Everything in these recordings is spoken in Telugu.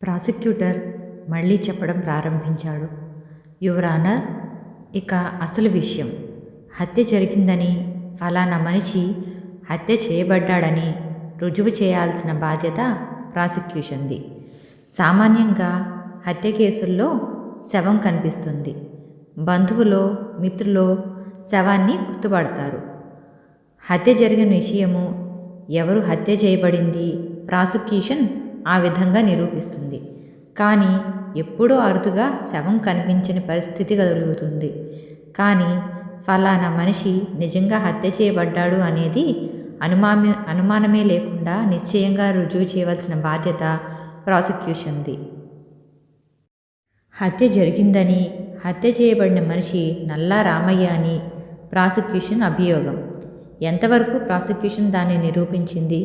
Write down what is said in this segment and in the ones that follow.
ప్రాసిక్యూటర్ మళ్ళీ చెప్పడం ప్రారంభించాడు. యువర్ ఆనర్, ఇక అసలు విషయం. హత్య జరిగిందని, ఫలానా మనిషి హత్య చేయబడ్డాడని రుజువు చేయాల్సిన బాధ్యత ప్రాసిక్యూషన్ది. సామాన్యంగా హత్య కేసుల్లో శవం కనిపిస్తుంది. బంధువులో, మిత్రులో శవాన్ని గుర్తుపడతారు. హత్య జరిగిన విషయము, ఎవరు హత్య చేయబడింది ప్రాసిక్యూషన్ ఆ విధంగా నిరూపిస్తుంది. కానీ ఎప్పుడో అరుదుగా శవం కనిపించని పరిస్థితి కలుగుతుంది. కానీ ఫలానా మనిషి నిజంగా హత్య చేయబడ్డాడు అనేది అనుమానమే లేకుండా నిశ్చయంగా రుజువు చేయవలసిన బాధ్యత ప్రాసిక్యూషన్ది. హత్య జరిగిందని, హత్య చేయబడిన మనిషి నల్లా రామయ్య అని ప్రాసిక్యూషన్ అభియోగం. ఎంతవరకు ప్రాసిక్యూషన్ దాన్ని నిరూపించింది?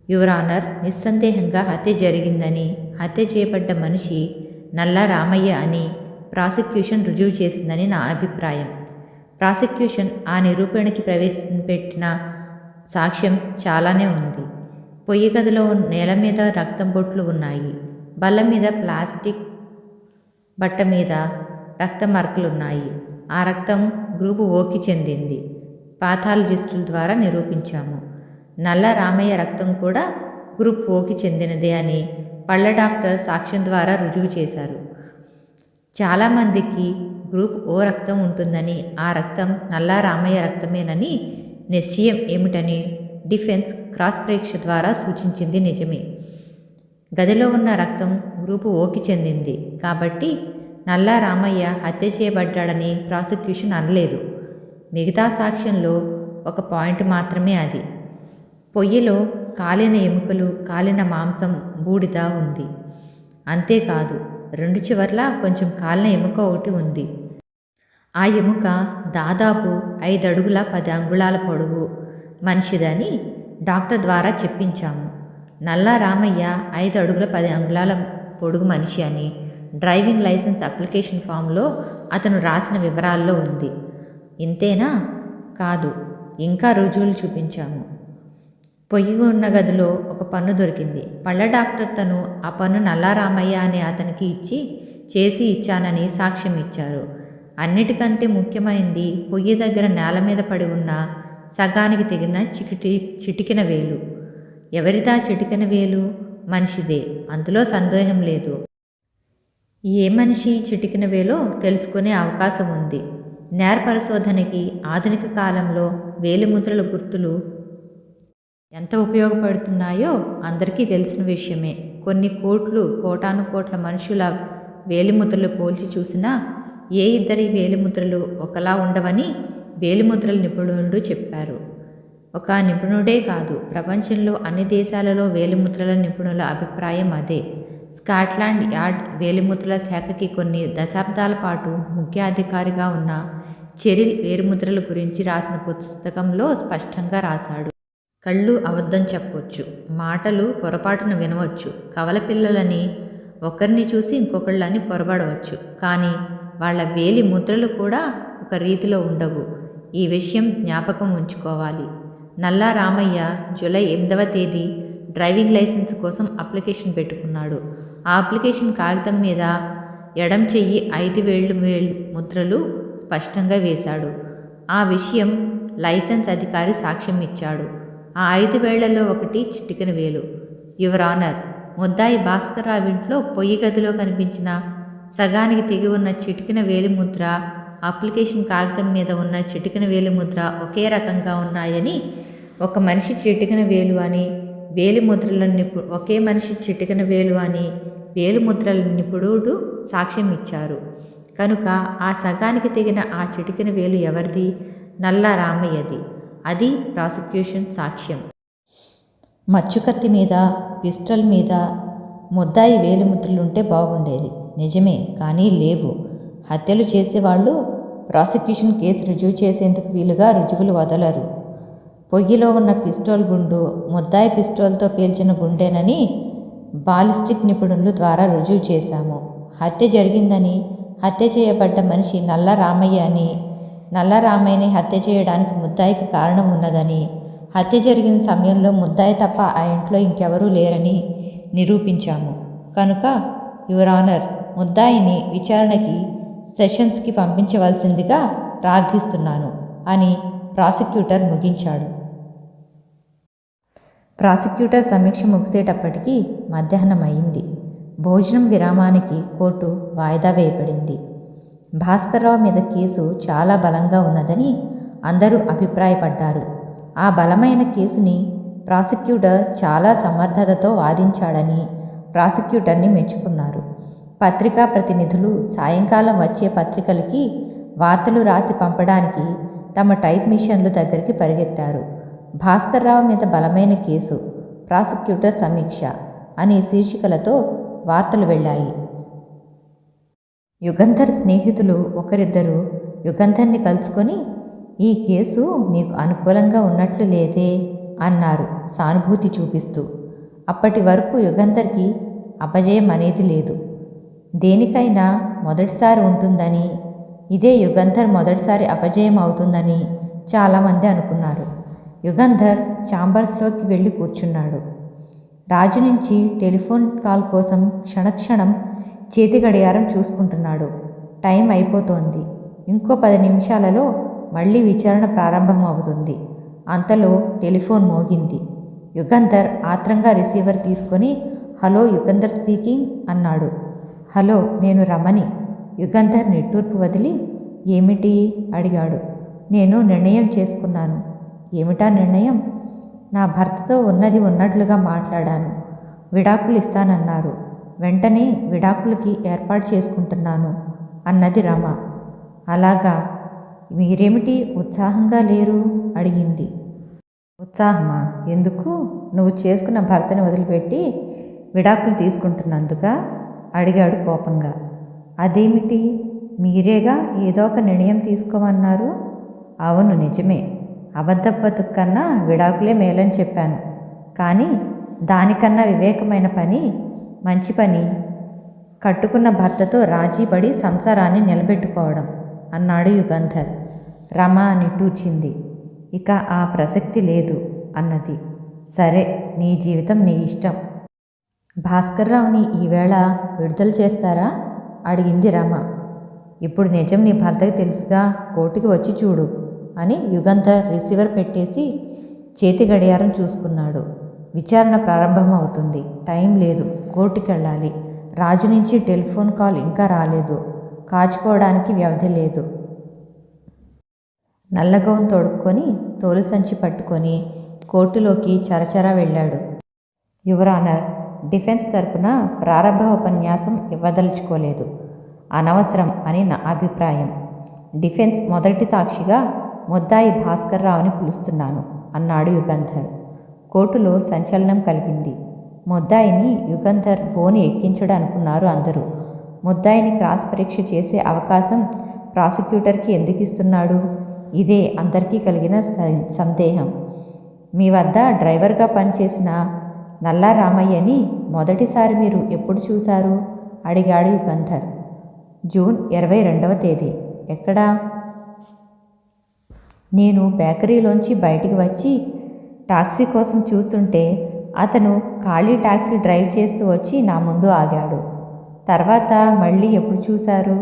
యువర్ ఆనర్, నిస్సందేహంగా హత్య జరిగిందని, హత్య చేయబడ్డ మనిషి నల్లా రామయ్య అని ప్రాసిక్యూషన్ రుజువు చేసిందని నా అభిప్రాయం. ప్రాసిక్యూషన్ ఆ నిరూపణకి ప్రవేశపెట్టిన సాక్ష్యం చాలానే ఉంది. పొయ్యి గదిలో నేల మీద రక్తం బొట్లు ఉన్నాయి. బల్ల మీద ప్లాస్టిక్ బట్ట మీద రక్త మరకలున్నాయి. ఆ రక్తం గ్రూపు ఓకి చెందింది. పాథాలజిస్టుల ద్వారా నిరూపించాము. నల్ల రామయ్య రక్తం కూడా గ్రూప్ ఓకి చెందినదే అని పళ్ళ డాక్టర్ సాక్ష్యం ద్వారా రుజువు చేశారు. చాలామందికి గ్రూప్ ఓ రక్తం ఉంటుందని, ఆ రక్తం నల్లా రామయ్య రక్తమేనని నిశ్చయం ఏమిటని డిఫెన్స్ క్రాస్ పరీక్ష ద్వారా సూచించింది నిజమే. గదిలో ఉన్న రక్తం గ్రూపు ఓకి చెందింది కాబట్టి నల్లా రామయ్య హత్య చేయబడ్డాడని ప్రాసిక్యూషన్ అనలేదు. మిగతా సాక్ష్యంలో ఒక పాయింట్ మాత్రమే అది. పొయ్యిలో కాలిన ఎముకలు, కాలిన మాంసం, బూడిద ఉంది. అంతేకాదు, రెండు చివర్లా కొంచెం కాలిన ఎముక ఒకటి ఉంది. ఆ ఎముక దాదాపు 5 అడుగుల 10 అంగుళాల పొడవు మనిషిదని డాక్టర్ ద్వారా చెప్పించాము. నల్లా రామయ్య 5 అడుగుల 10 అంగుళాల పొడుగు మనిషి అని డ్రైవింగ్ లైసెన్స్ అప్లికేషన్ ఫామ్లో అతను రాసిన వివరాల్లో ఉంది. ఇంతేనా? కాదు, ఇంకా రుజువులు చూపించాము. పొయ్యి ఉన్న గదిలో ఒక పన్ను దొరికింది. పళ్ళ డాక్టర్ తను ఆ పన్ను నల్లా రామయ్య అనే అతనికి చేసి ఇచ్చానని సాక్ష్యం ఇచ్చారు. అన్నిటికంటే ముఖ్యమైనది పొయ్యి దగ్గర నేల మీద పడి ఉన్న సగానికి తెగిన చిటికిన వేలు. ఎవరిదా చిటికిన వేలు? మనిషిదే, అందులో సందేహం లేదు. ఏ మనిషి చిటికిన వేలో తెలుసుకునే అవకాశం ఉంది. నేర పరిశోధనకి ఆధునిక కాలంలో వేలిముద్రల గుర్తులు ఎంత ఉపయోగపడుతున్నాయో అందరికీ తెలిసిన విషయమే. కొన్ని కోటాను కోట్ల మనుషుల వేలిముద్రలు పోల్చి చూసినా ఏ ఇద్దరి వేలిముద్రలు ఒకలా ఉండవని వేలిముద్రల నిపుణులు చెప్పారు. ఒక నిపుణుడే కాదు, ప్రపంచంలో అన్ని దేశాలలో వేలిముద్రల నిపుణుల అభిప్రాయం అదే. స్కాట్లాండ్ యార్డ్ వేలిముద్రల శాఖకి కొన్ని దశాబ్దాల పాటు ముఖ్య అధికారిగా ఉన్న చెరిల్ వేలిముద్రల గురించి రాసిన పుస్తకంలో స్పష్టంగా రాశాడు. కళ్ళు అబద్ధం చెప్పొచ్చు, మాటలు పొరపాటున వినవచ్చు, కవల పిల్లలని ఒకరిని చూసి ఇంకొకళ్ళని పొరబడవచ్చు, కానీ వాళ్ళ వేలి ముద్రలు కూడా ఒక రీతిలో ఉండవు. ఈ విషయం జ్ఞాపకం ఉంచుకోవాలి. నల్లా రామయ్య జూలై 8వ తేదీ డ్రైవింగ్ లైసెన్స్ కోసం అప్లికేషన్ పెట్టుకున్నాడు. ఆ అప్లికేషన్ కాగితం మీద ఎడం చెయ్యి 5 వేళ్ళు ముద్రలు స్పష్టంగా వేశాడు. ఆ విషయం లైసెన్స్ అధికారి సాక్ష్యం ఇచ్చాడు. ఆ 5 వేళ్లలో ఒకటి చిటికెన వేలు. యువర్ ఆనర్, ముద్దాయి భాస్కర్రావు ఇంట్లో పొయ్యి గదిలో కనిపించిన సగానికి తెగి ఉన్న చిటికెన వేలి ముద్ర, అప్లికేషన్ కాగితం మీద ఉన్న చిటికెన వేలి ముద్ర ఒకే రకంగా ఉన్నాయని, ఒక మనిషి చిటికెన వేలు అని వేలిముద్రల ఒకే మనిషి చిటికెన వేలు అని వేలిముద్రల నిపుణుడు సాక్ష్యం ఇచ్చారు. కనుక ఆ సగానికి తెగిన ఆ చిటికెన వేలు ఎవరిది? నల్లా రామయ్యది. అది ప్రాసిక్యూషన్ సాక్ష్యం. మచ్చుకత్తి మీద, పిస్టల్ మీద ముద్దాయి వేలిముద్రలుంటే బాగుండేది. నిజమే, కానీ లేవు. హత్యలు చేసేవాళ్ళు ప్రాసిక్యూషన్ కేసు రుజువు చేసేందుకు వీలుగా రుజువులు వదలరు. పొయ్యిలో ఉన్న పిస్టోల్ గుండు ముద్దాయి పిస్టోల్తో పేల్చిన గుండెనని బాలిస్టిక్ నిపుణుల ద్వారా రుజువు చేశాము. హత్య జరిగిందని, హత్య చేయబడ్డ మనిషి నల్లా రామయ్య అని, నల్లా రామయ్యని హత్య చేయడానికి ముద్దాయికి కారణం ఉన్నదని, హత్య జరిగిన సమయంలో ముద్దాయి తప్ప ఆ ఇంట్లో ఇంకెవరూ లేరని నిరూపించాము. కనుక యువర్ ఆనర్ ముద్దాయిని విచారణకి సెషన్స్కి పంపించవలసిందిగా ప్రార్థిస్తున్నాను అని ప్రాసిక్యూటర్ ముగించాడు. ప్రాసిక్యూటర్ సమీక్ష ముగిసేటప్పటికీ మధ్యాహ్నం అయింది. భోజనం విరామానికి కోర్టు వాయిదా వేయబడింది. భాస్కర్రావు మీద కేసు చాలా బలంగా ఉన్నదని అందరూ అభిప్రాయపడ్డారు. ఆ బలమైన కేసుని ప్రాసిక్యూటర్ చాలా సమర్థతతో వాదించాడని ప్రాసిక్యూటర్ని మెచ్చుకున్నారు. పత్రికా ప్రతినిధులు సాయంకాలం వచ్చే పత్రికలకి వార్తలు రాసి పంపడానికి తమ టైప్ మిషన్లు దగ్గరికి పరిగెత్తారు. భాస్కర్రావు మీద బలమైన కేసు, ప్రాసిక్యూటర్ సమీక్ష అనే శీర్షికలతో వార్తలు వెళ్ళాయి. యుగంధర్ స్నేహితులు ఒకరిద్దరు యుగంధర్ని కలుసుకొని, ఈ కేసు మీకు అనుకూలంగా ఉన్నట్లు లేదే అన్నారు సానుభూతి చూపిస్తూ. అప్పటి వరకు యుగంధర్కి అపజయం అనేది లేదు. దేనికైనా మొదటిసారి ఉంటుందని, ఇదే యుగంధర్ మొదటిసారి అపజయం అవుతుందని చాలామంది అనుకున్నారు. యుగంధర్ ఛాంబర్స్లోకి వెళ్ళి కూర్చున్నాడు. రాజు నుంచి టెలిఫోన్ కాల్ కోసం క్షణక్షణం చేతి గడియారం చూసుకుంటున్నాడు. టైం అయిపోతోంది. ఇంకో 10 నిమిషాలలో మళ్ళీ విచారణ ప్రారంభం అవుతుంది. అంతలో టెలిఫోన్ మోగింది. యుగంధర్ ఆత్రంగా రిసీవర్ తీసుకొని, హలో, యుగంధర్ స్పీకింగ్ అన్నాడు. హలో, నేను రమణి. యుగంధర్ నిట్టూర్పు వదిలి, ఏమిటి అడిగాడు. నేను నిర్ణయం చేసుకున్నాను. ఏమిటా నిర్ణయం? నా భర్తతో ఉన్నది ఉన్నట్లుగా మాట్లాడాను. విడాకులు ఇస్తానన్నారు. వెంటనే విడాకులకి ఏర్పాటు చేసుకుంటున్నాను అన్నది రమ. అలాగా, మీరేమిటి ఉత్సాహంగా లేరు అడిగింది. ఉత్సాహమా? ఎందుకు? నువ్వు చేసుకున్న భర్తని వదిలిపెట్టి విడాకులు తీసుకుంటున్నందుకా అడిగాడు కోపంగా. అదేమిటి, మీరేగా ఏదో ఒక నిర్ణయం తీసుకోమన్నారు. అవును, నిజమే. అబద్ధ బతుకు కన్నా విడాకులే మేలని చెప్పాను. కానీ దానికన్నా వివేకమైన పని, మంచి పని, కట్టుకున్న భర్తతో రాజీపడి సంసారాన్ని నిలబెట్టుకోవడం అన్నాడు యుగంధర్. రమ నిట్టూర్చింది. ఇక ఆ ప్రసక్తి లేదు అన్నది. సరే, నీ జీవితం నీ ఇష్టం. భాస్కర్రావుని ఈవేళ విడుదల చేస్తారా అడిగింది రమ. ఇప్పుడు నిజం నీ భర్తకి తెలుసుగా, కోర్టుకి వచ్చి చూడు అని యుగంధర్ రిసీవర్ పెట్టేసి చేతి గడియారం చూసుకున్నాడు. విచారణ ప్రారంభం అవుతుంది. టైం లేదు. కోర్టుకి వెళ్ళాలి. రాజు నుంచి టెలిఫోన్ కాల్ ఇంకా రాలేదు. కాచుకోవడానికి వ్యవధి లేదు. నల్లగౌన్ తొడుక్కొని తోలు సంచి పట్టుకొని కోర్టులోకి చరచరా వెళ్ళాడు. యువర్ ఆనర్, డిఫెన్స్ తరపున ప్రారంభ ఉపన్యాసం ఇవ్వదలుచుకోలేదు. అనవసరం అని నా అభిప్రాయం. డిఫెన్స్ మొదటి సాక్షిగా ముద్దాయి భాస్కర్రావుని పిలుస్తున్నాను అన్నాడు యుగంధర్. కోర్టులో సంచలనం కలిగింది. ముద్దాయిని యుగంధర్ బోని ఎక్కించడనుకున్నారు అందరూ. ముద్దాయిని క్రాస్ పరీక్ష చేసే అవకాశం ప్రాసిక్యూటర్కి ఎందుకు ఇస్తున్నాడు? ఇదే అందరికీ కలిగిన సందేహం. మీ వద్ద డ్రైవర్గా పనిచేసిన నల్లా రామయ్యని మొదటిసారి మీరు ఎప్పుడు చూశారు అడిగాడు యుగంధర్. జూన్ 22వ తేదీ. ఎక్కడా? నేను బేకరీలోంచి బయటికి వచ్చి టాక్సీ కోసం చూస్తుంటే అతను ఖాళీ టాక్సీ డ్రైవ్ చేస్తూ వచ్చి నా ముందు ఆగాడు. తర్వాత మళ్ళీ ఎప్పుడు చూశారు?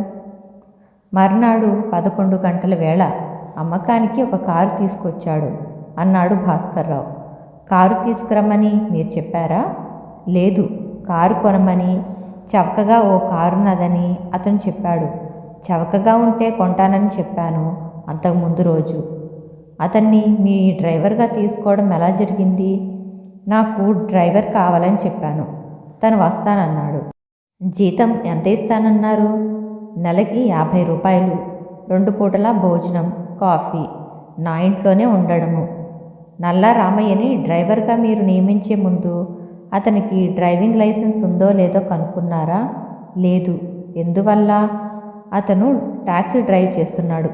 మర్నాడు 11 గంటల వేళ అమ్మకానికి ఒక కారు తీసుకొచ్చాడు అన్నాడు భాస్కర్రావు. కారు తీసుకురమ్మని మీరు చెప్పారా? లేదు, కారు కొనమని, చవకగా ఓ కారున్నదని అతను చెప్పాడు. చవకగా ఉంటే కొంటానని చెప్పాను అంతకుముందు రోజు. అతన్ని మీ డ్రైవర్గా తీసుకోవడం ఎలా జరిగింది? నాకు డ్రైవర్ కావాలని చెప్పాను. తను వస్తానన్నాడు. జీతం ఎంత ఇస్తానన్నారు? నెలకి 50 రూపాయలు. 2 పూటలా భోజనం, కాఫీ, నా ఇంట్లోనే ఉండడము. నల్లా రామయ్యని డ్రైవర్గా మీరు నియమించే ముందు అతనికి డ్రైవింగ్ లైసెన్స్ ఉందో లేదో కనుక్కున్నారా? లేదు. ఎందువల్ల? అతను టాక్సీ డ్రైవ్ చేస్తున్నాడు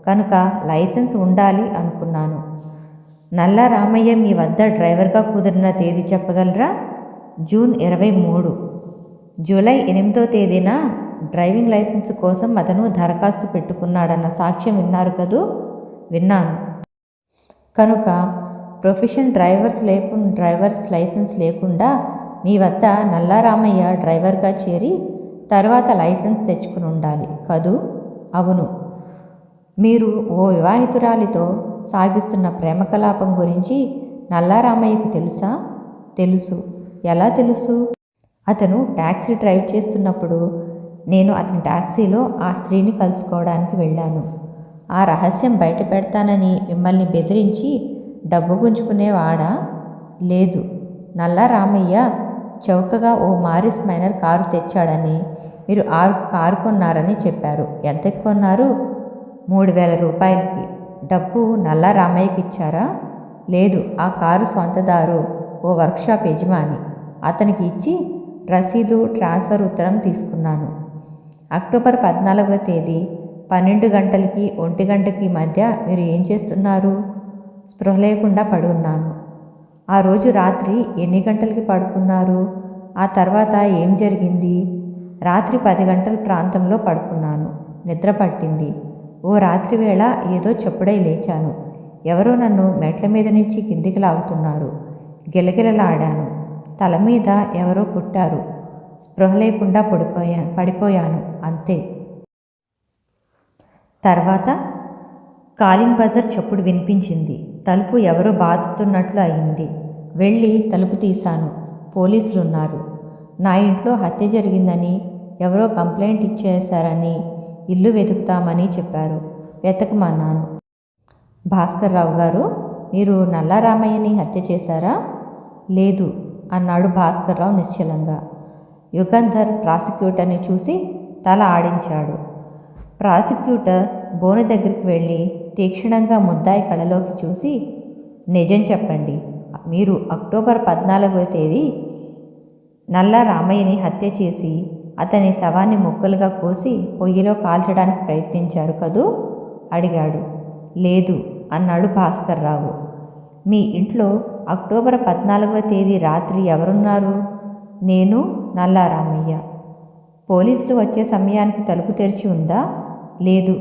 కనుక లైసెన్స్ ఉండాలి అనుకున్నాను. నల్లా రామయ్య మీ వద్ద డ్రైవర్గా కుదిరిన తేదీ చెప్పగలరా? జూన్ 23. జూలై 8వ తేదీన డ్రైవింగ్ లైసెన్స్ కోసం అతను దరఖాస్తు పెట్టుకున్నాడన్న సాక్ష్యం విన్నారు కదూ? విన్నాను. కనుక ప్రొఫెషన్ డ్రైవర్స్ లైసెన్స్ లేకుండా మీ వద్ద నల్లారామయ్య డ్రైవర్గా చేరి తరువాత లైసెన్స్ తెచ్చుకుని ఉండాలి కదూ? అవును. మీరు ఓ వివాహితురాలితో సాగిస్తున్న ప్రేమ కలాపం గురించి నల్లారామయ్యకు తెలుసా? తెలుసు. ఎలా తెలుసు? అతను ట్యాక్సీ డ్రైవ్ చేస్తున్నప్పుడు నేను అతని ట్యాక్సీలో ఆ స్త్రీని కలుసుకోవడానికి వెళ్ళాను. ఆ రహస్యం బయట పెడతానని మిమ్మల్ని బెదిరించి డబ్బు గుంజుకునేవాడా? లేదు. నల్లారామయ్య చౌకగా ఓ మారిస్ మైనర్ కారు తెచ్చాడని, మీరు కారు కొన్నారని చెప్పారు. ఎంతకు కొన్నారు? 3000 రూపాయలకి. డబ్బు నల్లారామయ్యకి ఇచ్చారా? లేదు. ఆ కారు సొంతదారు ఓ వర్క్షాప్ యజమాని. అతనికి ఇచ్చి రసీదు ట్రాన్స్ఫర్ ఉత్తరం తీసుకున్నాను. అక్టోబర్ 14వ తేదీ 12 గంటలకి 1 గంటకి మధ్య మీరు ఏం చేస్తున్నారు? స్పృహ లేకుండా పడి ఉన్నాను. ఆ రోజు రాత్రి ఎన్ని గంటలకి పడుకున్నారు? ఆ తర్వాత ఏం జరిగింది? రాత్రి 10 గంటల ప్రాంతంలో పడుకున్నాను. నిద్ర పట్టింది. ఓ రాత్రి వేళ ఏదో చప్పుడై లేచాను. ఎవరో నన్ను మెట్ల మీద నుంచి కిందికి లాగుతున్నారు. గిలగిలలాడాను. తల మీద ఎవరో కొట్టారు. స్పృహ లేకుండా పడిపోయాను. అంతే. తర్వాత కాలింగ్ బజర్ చప్పుడు వినిపించింది. తలుపు ఎవరో బాదుతున్నట్లు అయింది. వెళ్ళి తలుపు తీశాను. పోలీసులున్నారు. నా ఇంట్లో హత్య జరిగిందని, ఎవరో కంప్లైంట్ ఇచ్చేశారని, ఇల్లు వెతుకుతామని చెప్పారు. వెతకమన్నాను. భాస్కర్రావు గారు, మీరు నల్లారామయ్యని హత్య చేశారా? లేదు అన్నాడు భాస్కర్రావు నిశ్చలంగా. యుగంధర్ ప్రాసిక్యూటర్ని చూసి తల ఆడించాడు. ప్రాసిక్యూటర్ బోను దగ్గరికి వెళ్ళి తీక్షణంగా ముద్దాయి కళ్ళలోకి చూసి, నిజం చెప్పండి. మీరు అక్టోబర్ 14వ తేదీ నల్లారామయ్యని హత్య చేసి అతని శవాన్ని ముక్కలుగా కోసి పొయ్యిలో కాల్చడానికి ప్రయత్నించారు కదూ? అడిగాడు. లేదు అన్నాడు భాస్కర్రావు. మీ ఇంట్లో అక్టోబర్ 14వ తేదీ రాత్రి ఎవరున్నారు? నేను, నల్లారామయ్య. పోలీసులు వచ్చే సమయానికి తలుపు తెరిచి ఉందా? లేదు.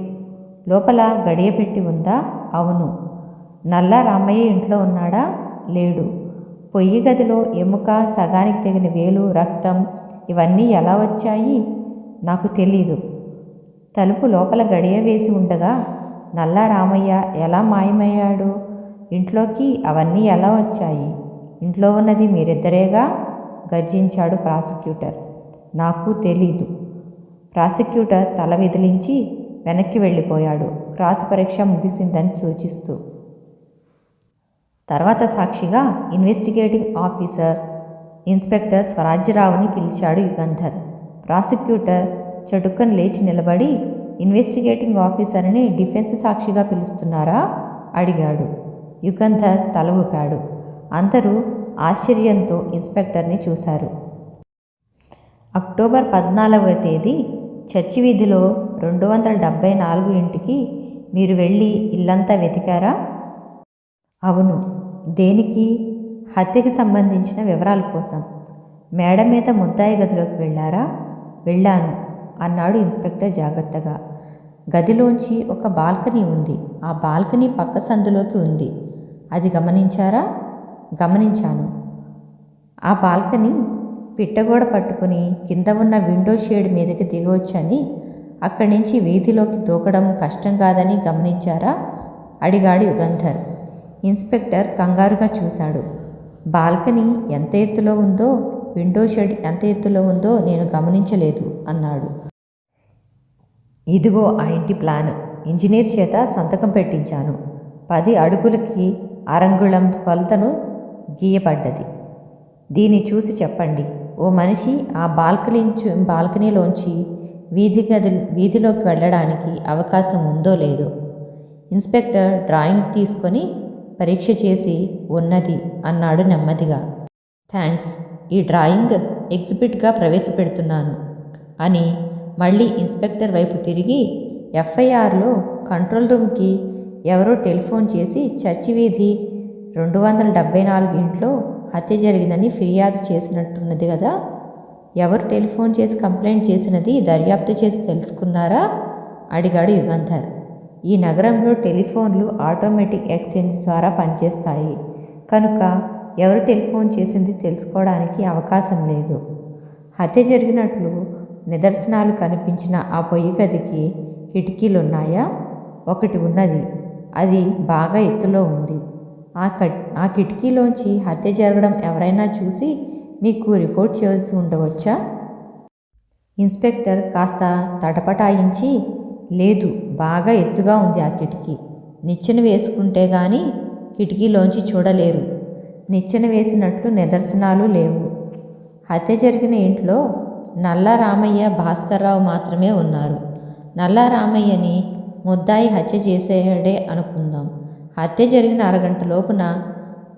లోపల గడియ పెట్టి ఉందా? అవును. నల్లారామయ్య ఇంట్లో ఉన్నాడా? లేడు. పొయ్యి గదిలో ఎముక, సగానికి తెగిన వేలు, రక్తం ఇవన్నీ ఎలా వచ్చాయి? నాకు తెలీదు. తలుపు లోపల గడియ వేసి ఉండగా నల్లారామయ్య ఎలా మాయమయ్యాడు? ఇంట్లోకి అవన్నీ ఎలా వచ్చాయి? ఇంట్లో ఉన్నది మీరిద్దరేగా? గర్జించాడు ప్రాసిక్యూటర్. నాకు తెలీదు. ప్రాసిక్యూటర్ తల విదిలించి వెనక్కి వెళ్ళిపోయాడు, క్రాస్ పరీక్ష ముగిసిందని సూచిస్తూ. తర్వాత సాక్షిగా ఇన్వెస్టిగేటింగ్ ఆఫీసర్ ఇన్స్పెక్టర్ స్వరాజ్యరావుని పిలిచాడు యుగంధర్. ప్రాసిక్యూటర్ చటుక్కను లేచి నిలబడి, ఇన్వెస్టిగేటింగ్ ఆఫీసర్ని డిఫెన్స్ సాక్షిగా పిలుస్తున్నారా? అడిగాడు. యుగంధర్ తల ఊపాడు. అందరూ ఆశ్చర్యంతో ఇన్స్పెక్టర్ని చూశారు. అక్టోబర్ 14వ తేదీ చర్చి వీధిలో 274 ఇంటికి మీరు వెళ్ళి ఇల్లంతా వెతికారా? అవును. దేనికి? హత్యకి సంబంధించిన వివరాల కోసం. మేడ మీద ముద్దాయి గదిలోకి వెళ్ళారా? వెళ్ళాను అన్నాడు ఇన్స్పెక్టర్ జాగ్రత్తగా. గదిలోంచి ఒక బాల్కనీ ఉంది. ఆ బాల్కనీ పక్క సందులోకి ఉంది. అది గమనించారా? గమనించాను. ఆ బాల్కనీ పిట్టగోడ పట్టుకుని కింద ఉన్న విండో షేడ్ మీదకి దిగవచ్చని, అక్కడి నుంచి వీధిలోకి దూకడం కష్టం కాదని గమనించారా? అడిగాడు యుగంధర్. ఇన్స్పెక్టర్ కంగారుగా చూశాడు. బాల్కనీ ఎంత ఎత్తులో ఉందో, విండో షెడ్ ఎంత ఎత్తులో ఉందో నేను గమనించలేదు అన్నాడు. ఇదిగో ఆ ఇంటి ప్లాను. ఇంజనీర్ చేత సంతకం పెట్టించాను. 10 అడుగులకి అరంగుళం కొలతను గీయబడ్డది. దీన్ని చూసి చెప్పండి. ఓ మనిషి ఆ బాల్కనీలోంచి వీధిలోకి వెళ్ళడానికి అవకాశం ఉందో లేదో. ఇన్స్పెక్టర్ డ్రాయింగ్ తీసుకొని పరీక్ష చేసి ఉన్నది అన్నాడు నెమ్మదిగా. థ్యాంక్స్. ఈ డ్రాయింగ్ ఎగ్జిబిట్గా ప్రవేశపెడుతున్నాను అని మళ్ళీ ఇన్స్పెక్టర్ వైపు తిరిగి, ఎఫ్ఐఆర్లో కంట్రోల్ రూమ్కి ఎవరో టెలిఫోన్ చేసి చర్చి వీధి 274 ఇంట్లో హత్య జరిగిందని ఫిర్యాదు చేసినట్టున్నది కదా. ఎవరు టెలిఫోన్ చేసి కంప్లైంట్ చేసినది దర్యాప్తు చేసి తెలుసుకున్నారా? అడిగాడు యుగంధర్. ఈ నగరంలో టెలిఫోన్లు ఆటోమేటిక్ ఎక్స్చేంజ్ ద్వారా పనిచేస్తాయి కనుక ఎవరు టెలిఫోన్ చేసింది తెలుసుకోవడానికి అవకాశం లేదు. హత్య జరిగినట్లు నిదర్శనాలు కనిపించిన ఆ పొయ్యి గదికి కిటికీలున్నాయా? ఒకటి ఉన్నది. అది బాగా ఎత్తులో ఉంది. ఆ కిటికీలోంచి హత్య జరగడం ఎవరైనా చూసి మీకు రిపోర్ట్ చేసి ఉండవచ్చా? ఇన్స్పెక్టర్ కాస్త తటపటాయించి, లేదు, బాగా ఎత్తుగా ఉంది ఆ కిటికీ. నిచ్చెన వేసుకుంటే గాని కిటికీలోంచి చూడలేరు. నిచ్చెన వేసినట్లు నిదర్శనాలు లేవు. హత్య జరిగిన ఇంట్లో నల్లా రామయ్య, భాస్కర్రావు మాత్రమే ఉన్నారు. నల్లా రామయ్యని ముద్దాయి హత్య చేసేడే అనుకుందాం. హత్య జరిగిన అరగంట లోపున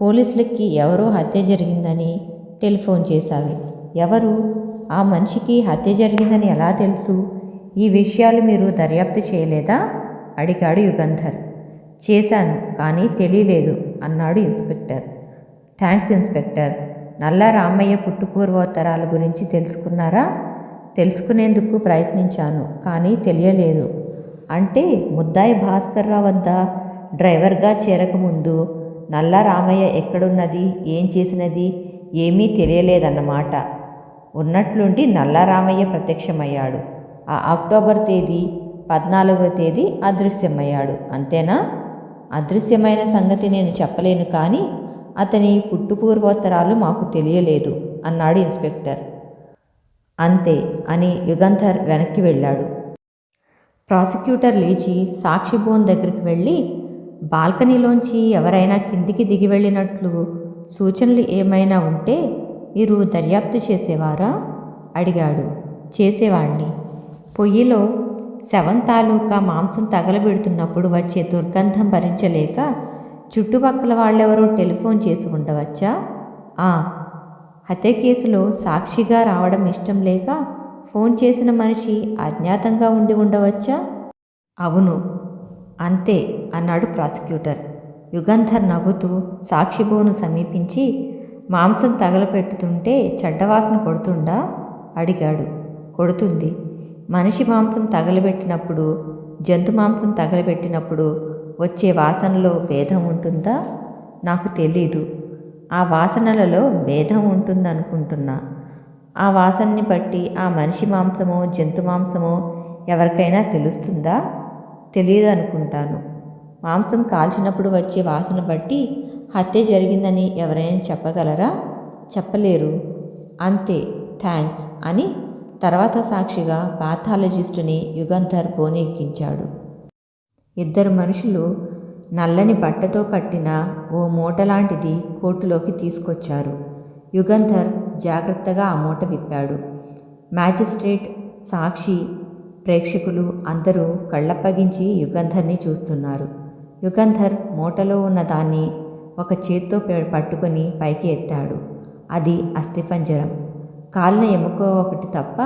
పోలీసులకి ఎవరో హత్య జరిగిందని టెలిఫోన్ చేశారు. ఎవరు? ఆ మనిషికి హత్య జరిగిందని ఎలా తెలుసు? ఈ విషయాలు మీరు దర్యాప్తు చేయలేదా? అడిగాడు యుగంధర్. చేశాను, కానీ తెలియలేదు అన్నాడు ఇన్స్పెక్టర్. Thanks inspector. నల్లా రామయ్య పుట్టుపూర్వోత్తరాల గురించి తెలుసుకున్నారా? తెలుసుకునేందుకు ప్రయత్నించాను, కానీ తెలియలేదు. అంటే ముద్దాయి భాస్కర్రావు వద్ద డ్రైవర్గా చేరకముందు నల్లా రామయ్య ఎక్కడున్నది, ఏం చేసినది ఏమీ తెలియలేదన్నమాట. ఉన్నట్లుండి నల్లా రామయ్య ప్రత్యక్షమయ్యాడు. ఆ అక్టోబర్ తేదీ 14వ తేదీ అదృశ్యమయ్యాడు, అంతేనా? అదృశ్యమైన సంగతి నేను చెప్పలేను, కానీ అతని పుట్టుపూర్వోత్తరాలు మాకు తెలియలేదు అన్నాడు ఇన్స్పెక్టర్. అంతే అని యుగంధర్ వెనక్కి వెళ్ళాడు. ప్రాసిక్యూటర్ లేచి సాక్షి బోన్ దగ్గరికి వెళ్ళి, బాల్కనీలోంచి ఎవరైనా కిందికి దిగి వెళ్ళినట్లు సూచనలు ఏమైనా ఉంటే మీరు దర్యాప్తు చేసేవారా? అడిగాడు. చేసేవాణ్ణి. పొయ్యిలో శవం తాలూకా మాంసం తగలబెడుతున్నప్పుడు వచ్చే దుర్గంధం భరించలేక చుట్టుపక్కల వాళ్ళెవరో టెలిఫోన్ చేసి ఉండవచ్చా? హత్య కేసులో సాక్షిగా రావడం ఇష్టం లేక ఫోన్ చేసిన మనిషి అజ్ఞాతంగా ఉండి ఉండవచ్చా? అవును, అంతే అన్నాడు ప్రాసిక్యూటర్. యుగంధర్ నవ్వుతూ సాక్షిబోను సమీపించి, మాంసం తగలపెట్టుతుంటే చెడ్డవాసన కొడుతుందా? అడిగాడు. కొడుతుంది. మనిషి మాంసం తగలబెట్టినప్పుడు, జంతు మాంసం తగలబెట్టినప్పుడు వచ్చే వాసనలో భేదం ఉంటుందా? నాకు తెలీదు. ఆ వాసనలలో భేదం ఉంటుందనుకుంటున్నా. ఆ వాసనని బట్టి ఆ మనిషి మాంసమో జంతు మాంసమో ఎవరికైనా తెలుస్తుందా? తెలియదు అనుకుంటాను. మాంసం కాల్చినప్పుడు వచ్చే వాసన బట్టి హత్య జరిగిందని ఎవరైనా చెప్పగలరా? చెప్పలేరు. అంతే, థ్యాంక్స్ అని తర్వాత సాక్షిగా పాథాలజిస్టుని యుగంధర్ బోనెక్కించాడు. ఇద్దరు మనుషులు నల్లని బట్టతో కట్టిన ఓ మూటలాంటిది కోర్టులోకి తీసుకొచ్చారు. యుగంధర్ జాగ్రత్తగా ఆ మూట విప్పాడు. మ్యాజిస్ట్రేట్, సాక్షి, ప్రేక్షకులు అందరూ కళ్ళప్పగించి యుగంధర్ని చూస్తున్నారు. యుగంధర్ మూటలో ఉన్న దాన్ని ఒక చేత్తో పట్టుకొని పైకి ఎత్తాడు. అది అస్థిపంజరం. కాలిన ఎముక ఒకటి తప్ప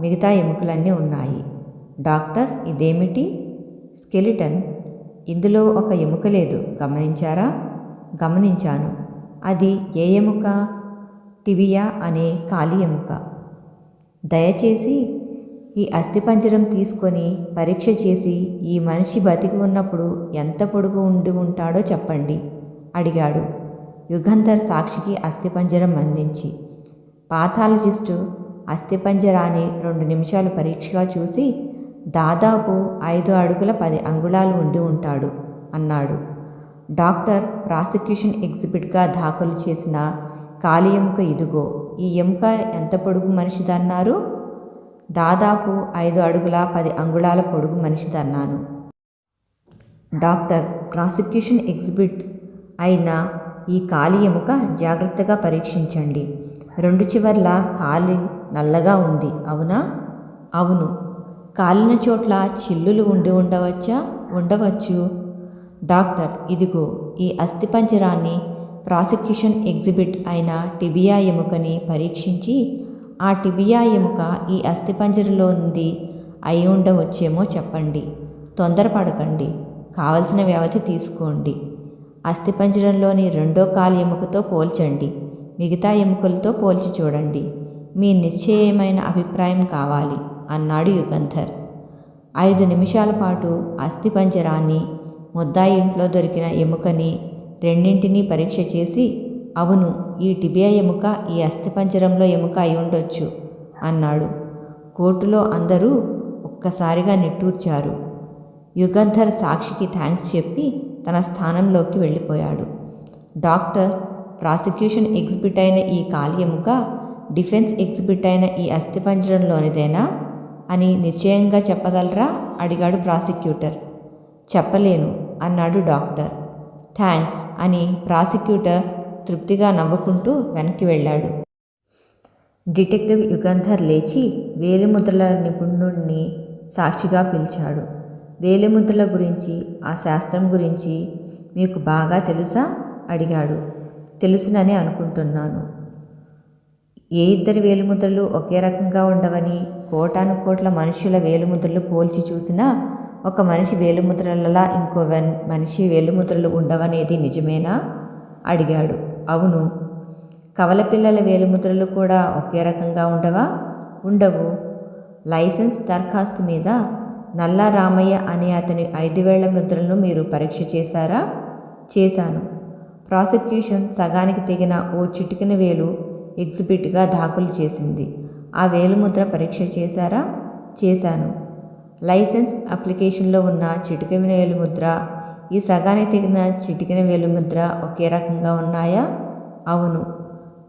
మిగతా ఎముకలన్నీ ఉన్నాయి. డాక్టర్, ఇదేమిటి? స్కెలిటన్. ఇందులో ఒక ఎముక లేదు, గమనించారా? గమనించాను. అది ఏ ఎముక? టిబియా అనే కాలి ఎముక. దయచేసి ఈ అస్థిపంజరం తీసుకొని పరీక్ష చేసి ఈ మనిషి బతికి ఉన్నప్పుడు ఎంత పొడుగు ఉండి ఉంటాడో చెప్పండి అడిగాడు యుగంధర్ సాక్షికి అస్థిపంజరం అందించి. పాథాలజిస్టు అస్థిపంజరాన్ని 2 నిమిషాలు పరీక్షగా చూసి, దాదాపు 5 అడుగుల 10 అంగుళాలు ఉండి ఉంటాడు అన్నాడు. డాక్టర్ ప్రాసిక్యూషన్ ఎగ్జిబిట్గా దాఖలు చేసిన కాలి ఎముక ఇదిగో. ఈ ఎముక ఎంత పొడుగు మనిషిదన్నారు? దాదాపు 5 అడుగుల 10 అంగుళాల పొడుగు మనిషిదన్నాను. డాక్టర్, ప్రాసిక్యూషన్ ఎగ్జిబిట్ అయిన ఈ కాలి ఎముక జాగ్రత్తగా పరీక్షించండి. 2 చివర్ల కాలి నల్లగా ఉంది, అవునా? అవును. కాలిన చోట్ల చిల్లులు ఉండి ఉండవచ్చా? ఉండవచ్చు. డాక్టర్, ఇదిగో ఈ అస్థిపంజరాన్ని ప్రాసిక్యూషన్ ఎగ్జిబిట్ అయిన టిబియా ఎముకని పరీక్షించి ఆ టిబియా ఎముక ఈ అస్థిపంజరంలోంది అయి ఉండవచ్చేమో చెప్పండి. తొందరపడకండి, కావలసిన వ్యవధి తీసుకోండి. అస్థిపంజరంలోని 2వ కాలి ఎముకతో పోల్చండి, మిగతా ఎముకలతో పోల్చి చూడండి. మీ నిశ్చయమైన అభిప్రాయం కావాలి అన్నాడు యుగంధర్. 5 నిమిషాల పాటు అస్థిపంజరాన్ని, ముద్దాయి ఇంట్లో దొరికిన ఎముకని రెండింటినీ పరీక్ష చేసి అవును, ఈ టిబియా ఎముక ఈ అస్థిపంజరంలో ఎముక అయి ఉండొచ్చు అన్నాడు. కోర్టులో అందరూ ఒక్కసారిగా నిట్టూర్చారు. యుగంధర్ సాక్షికి థ్యాంక్స్ చెప్పి తన స్థానంలోకి వెళ్ళిపోయాడు. డాక్టర్, ప్రాసిక్యూషన్ ఎగ్జిబిట్ అయిన ఈ కాలి ఎముక డిఫెన్స్ ఎగ్జిబిట్ అయిన ఈ అస్థిపంజరంలోనిదేనా అని నిశ్చయంగా చెప్పగలరా అడిగాడు ప్రాసిక్యూటర్. చెప్పలేను అన్నాడు డాక్టర్. థ్యాంక్స్ అని ప్రాసిక్యూటర్ తృప్తిగా నవ్వుకుంటూ వెనక్కి వెళ్ళాడు. డిటెక్టివ్ యుగంధర్ లేచి వేలిముద్రల నిపుణుడిని సాక్షిగా పిలిచాడు. వేలిముద్రల గురించి, ఆ శాస్త్రం గురించి మీకు బాగా తెలుసా అడిగాడు. తెలుసునని అనుకుంటున్నాను. ఏ ఇద్దరి వేలిముద్రలు ఒకే రకంగా ఉండవని, కోటాను కోట్ల మనుషుల వేలిముద్రలు పోల్చి చూసినా ఒక మనిషి వేలిముద్రలలా ఇంకో మనిషి వేలిముద్రలు ఉండవనేది నిజమేనా అడిగాడు. అవును. కవల పిల్లల వేలిముద్రలు కూడా ఒకే రకంగా ఉండవా? ఉండవు. లైసెన్స్ దరఖాస్తు మీద నల్లా రామయ్య అనే అతని 5 వేళ్ల ముద్రలను మీరు పరీక్ష చేశారా? చేశాను. ప్రాసిక్యూషన్ సగానికి తెగిన ఓ చిటికెన వేలు ఎగ్జిబిట్గా దాఖలు చేసింది. ఆ వేలుముద్ర పరీక్ష చేశారా? చేశాను. లైసెన్స్ అప్లికేషన్లో ఉన్న చిటికెన వేలుముద్ర, ఈ సగానికి తెగిన చిటికెన వేలుముద్ర ఒకే రకంగా ఉన్నాయా? అవును.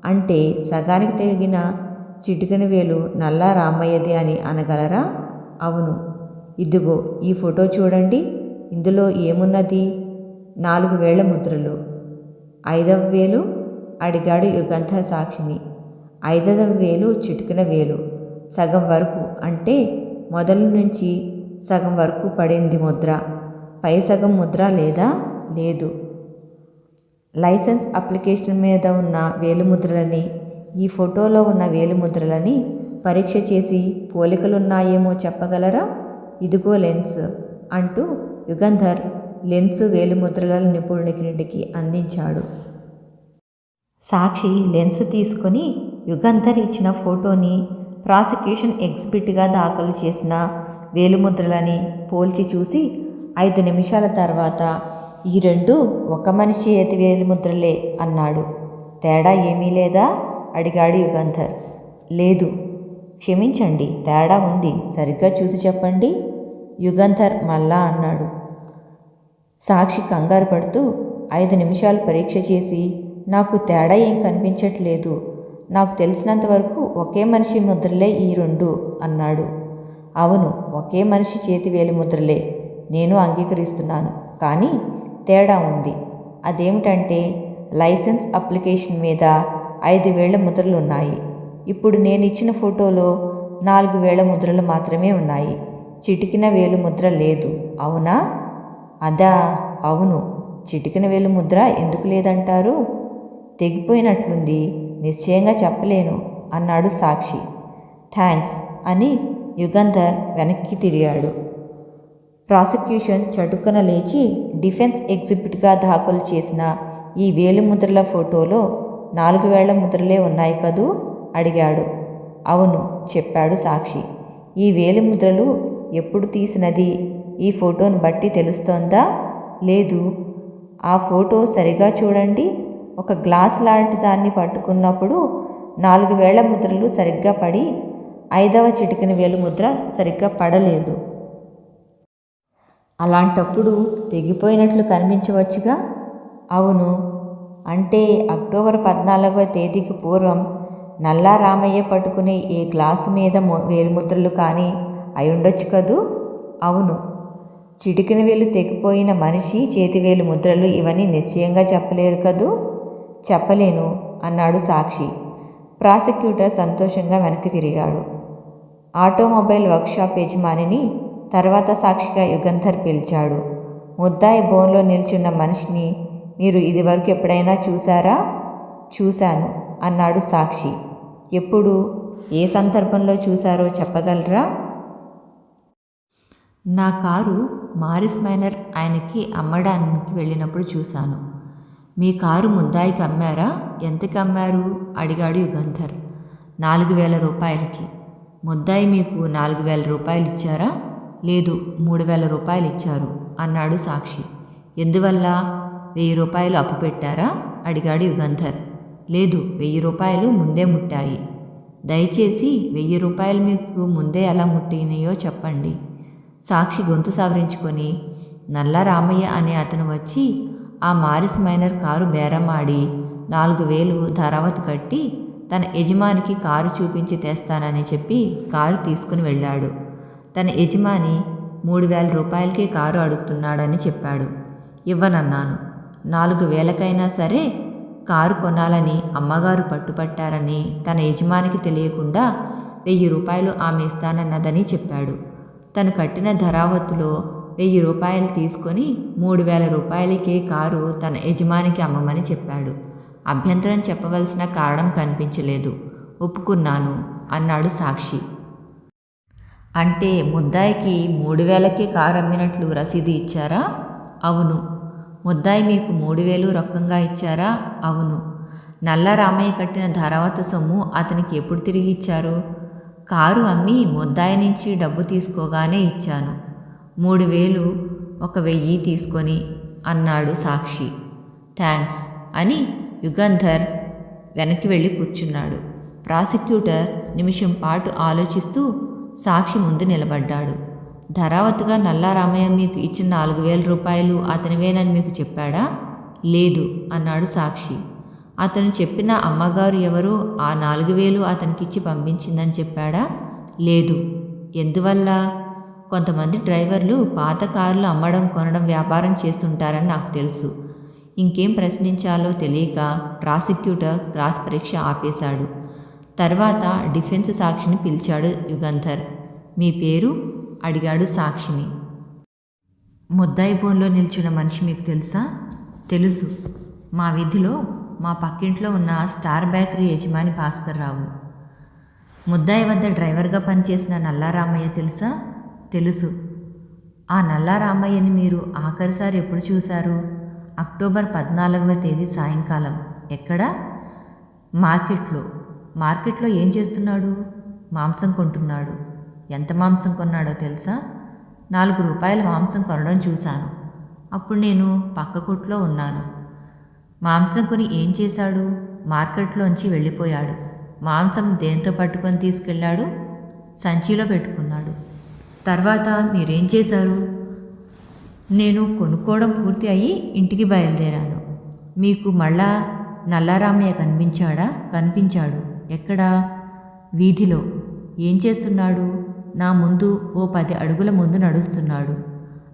అంటే సగానికి తెగిన చిటికెన వేలు నల్లా రామయ్యది అని అనగలరా? అవును. ఇదిగో ఈ ఫోటో చూడండి. ఇందులో ఏమున్నది? 4 వేళ్ల ముద్రలు. 5వ వేలు అడిగాడు యుగంధర్ సాక్షిని. 5వ వేలు చిటికెన వేలు. సగం వరకు, అంటే మొదలు నుంచి సగం వరకు పడింది ముద్ర. పై సగం ముద్ర లేదా? లేదు. లైసెన్స్ అప్లికేషన్ మీద ఉన్న వేలుముద్రలని, ఈ ఫోటోలో ఉన్న వేలుముద్రలని పరీక్ష చేసి పోలికలున్నాయేమో చెప్పగలరా? ఇదిగో లెన్స్ అంటూ యుగంధర్ లెన్సు వేలిముద్రల నిపుణుడికి అందించాడు. సాక్షి లెన్స్ తీసుకొని యుగంధర్ ఇచ్చిన ఫోటోని, ప్రాసిక్యూషన్ ఎగ్జిబిట్గా దాఖలు చేసిన వేలిముద్రలని పోల్చి చూసి 5 నిమిషాల తర్వాత ఈ రెండు ఒక మనిషి చేతి వేలిముద్రలే అన్నాడు. తేడా ఏమీ లేదా అడిగాడు యుగంధర్. లేదు. క్షమించండి, తేడా ఉంది. సరిగ్గా చూసి చెప్పండి యుగంధర్ మళ్ళా అన్నాడు. సాక్షి కంగారు పడుతూ 5 నిమిషాలు పరీక్ష చేసి నాకు తేడా ఏం కనిపించట్లేదు. నాకు తెలిసినంతవరకు ఒకే మనిషి ముద్రలే ఈ రెండు అన్నాడు. అవును, ఒకే మనిషి చేతి వేలి ముద్రలే, నేను అంగీకరిస్తున్నాను. కానీ తేడా ఉంది. అదేమిటంటే లైసెన్స్ అప్లికేషన్ మీద 5 వేళ్ల ముద్రలు ఉన్నాయి. ఇప్పుడు నేను ఇచ్చిన ఫోటోలో 4 వేళ్ల ముద్రలు మాత్రమే ఉన్నాయి. చిటికిన వేలు ముద్ర లేదు. అవునా? అదా? అవును. చిటికిన వేలు ముద్ర ఎందుకు లేదంటారు? తెగిపోయినట్లుంది. నిశ్చయంగా చెప్పలేను అన్నాడు సాక్షి. థ్యాంక్స్ అని యుగంధర్ వెనక్కి తిరిగాడు. ప్రాసిక్యూషన్ చటుక్కన లేచి డిఫెన్స్ ఎగ్జిబిట్గా దాఖలు చేసిన ఈ వేలిముద్రల ఫోటోలో 4 వేళ్ల ముద్రలే ఉన్నాయి కదూ అడిగాడు. అవును చెప్పాడు సాక్షి. ఈ వేలిముద్రలు ఎప్పుడు తీసినది ఈ ఫోటోను బట్టి తెలుస్తోందా? లేదు. ఆ ఫోటో సరిగా చూడండి. ఒక గ్లాస్ లాంటి దాన్ని పట్టుకున్నప్పుడు 4 వేళ్ల ముద్రలు సరిగ్గా పడి 5వ చిటికెన వేలు ముద్ర సరిగ్గా పడలేదు. అలాంటప్పుడు తెగిపోయినట్లు కనిపించవచ్చుగా? అవును. అంటే అక్టోబర్ 14వ తేదీకి పూర్వం నల్లా రామయ్య పట్టుకునే ఏ గ్లాసు మీద వేలిముద్రలు కానీ అయి ఉండొచ్చు కదూ? అవును. చిటికెన వేలు తెగిపోయిన మనిషి చేతివేలు ముద్రలు ఇవన్నీ నిశ్చయంగా చెప్పలేరు కదూ? చెప్పలేను అన్నాడు సాక్షి. ప్రాసిక్యూటర్ సంతోషంగా వెనక్కి తిరిగాడు. ఆటోమొబైల్ వర్క్షాప్ యజమానిని తర్వాత సాక్షిగా యుగంధర్ పిలిచాడు. ముద్దాయి బోన్లో నిల్చున్న మనిషిని మీరు ఇదివరకు ఎప్పుడైనా చూశారా? చూశాను అన్నాడు సాక్షి. ఎప్పుడు, ఏ సందర్భంలో చూశారో చెప్పగలరా? నా కారు మారిస్ మైనర్ ఆయనకి అమ్మడానికి వెళ్ళినప్పుడు చూశాను. మీ కారు ముద్దాయికి అమ్మారా? ఎంతకి అమ్మారు అడిగాడు యుగంధర్. 4,000 రూపాయలకి. ముద్దాయి మీకు 4,000 రూపాయలు ఇచ్చారా? లేదు, 3,000 రూపాయలు ఇచ్చారు అన్నాడు సాక్షి. ఎందువల్ల? 1,000 రూపాయలు అప్పు పెట్టారా అడిగాడు యుగంధర్. లేదు, 1000 రూపాయలు ముందే ముట్టాయి. దయచేసి 1000 రూపాయలు మీకు ముందే ఎలా ముట్టినాయో చెప్పండి. సాక్షి గొంతు సవరించుకొని, నల్ల రామయ్య అనే అతను వచ్చి ఆ మారిస్ మైనర్ కారు బేరమాడి 4000 ధరావతు కట్టి తన యజమానికి కారు చూపించి తెస్తానని చెప్పి కారు తీసుకుని వెళ్ళాడు. తన యజమాని 3000 రూపాయలకే కారు అడుగుతున్నాడని చెప్పాడు. ఇవ్వనన్నాను. 4000కైనా సరే కారు కొనాలని అమ్మగారు పట్టుపట్టారని తన యజమానికి తెలియకుండా 1000 రూపాయలు ఆమె ఇస్తానన్నదని చెప్పాడు. తను కట్టిన ధరావత్తులో 1000 రూపాయలు తీసుకొని 3000 రూపాయలకే కారు తన యజమానికి అమ్మమని చెప్పాడు. అభ్యంతరం చెప్పవలసిన కారణం కనిపించలేదు. ఒప్పుకున్నాను అన్నాడు సాక్షి. అంటే ముద్దాయికి 3000కే కారు అమ్మినట్లు రసీదు ఇచ్చారా? అవును. ముద్దాయి మీకు 3000 రొక్కంగా ఇచ్చారా? అవును. నల్ల రామయ్య కట్టిన ధరావత్తు సొమ్ము అతనికి ఎప్పుడు తిరిగి ఇచ్చారు? కారు అమ్మి ముద్దాయి నుంచి డబ్బు తీసుకోగానే ఇచ్చాను. 3000 1000 తీసుకొని అన్నాడు సాక్షి. థ్యాంక్స్ అని యుగంధర్ వెనక్కి వెళ్ళి కూర్చున్నాడు. ప్రాసిక్యూటర్ నిమిషం పాటు ఆలోచిస్తూ సాక్షి ముందు నిలబడ్డాడు. ధరావత్తుగా నల్లా రామయ్య మీకు ఇచ్చిన 4000 రూపాయలు అతనివేనని మీకు చెప్పాడా? లేదు అన్నాడు సాక్షి. అతను చెప్పిన అమ్మగారు ఎవరో ఆ 4000 అతనికిచ్చి పంపించిందని చెప్పాడా? లేదు. ఎందువల్ల? కొంతమంది డ్రైవర్లు పాత కార్లు అమ్మడం కొనడం వ్యాపారం చేస్తుంటారని నాకు తెలుసు. ఇంకేం ప్రశ్నించాలో తెలియక ప్రాసిక్యూటర్ క్రాస్ పరీక్ష ఆపేశాడు. తర్వాత డిఫెన్స్ సాక్షిని పిలిచాడు యుగంధర్. మీ పేరు? అడిగాడు సాక్షిని. ముద్దాయి బోన్లో నిల్చున్న మనిషి మీకు తెలుసా? తెలుసు. మా వీధిలో మా పక్కింట్లో ఉన్న స్టార్ బేకరీ యజమాని భాస్కర్ రావు. ముద్దాయి వద్ద డ్రైవర్గా పనిచేసిన నల్లా రామయ్య తెలుసా? తెలుసు. ఆ నల్లా రామయ్యని మీరు ఆఖరిసారి ఎప్పుడు చూశారు? అక్టోబర్ 14వ తేదీ సాయంకాలం. ఎక్కడ? మార్కెట్లో. మార్కెట్లో ఏం చేస్తున్నాడు? మాంసం కొంటున్నాడు. ఎంత మాంసం కొన్నాడో తెలుసా? 4 రూపాయల మాంసం కొనడం చూశాను. అప్పుడు నేను పక్క కొట్లో ఉన్నాను. మాంసం కొని ఏం చేశాడు? మార్కెట్లోంచి వెళ్ళిపోయాడు. మాంసం దేంతో పట్టుకొని తీసుకెళ్ళాడు? సంచిలో పెట్టుకున్నాడు. తర్వాత మీరేం చేశారు? నేను కొనుక్కోవడం పూర్తి అయ్యి ఇంటికి బయలుదేరాను. మీకు మళ్ళా నల్లారామయ్య కనిపించాడా? కనిపించాడు. ఎక్కడా? వీధిలో. ఏం చేస్తున్నాడు? నా ముందు ఓ 10 అడుగుల ముందు నడుస్తున్నాడు.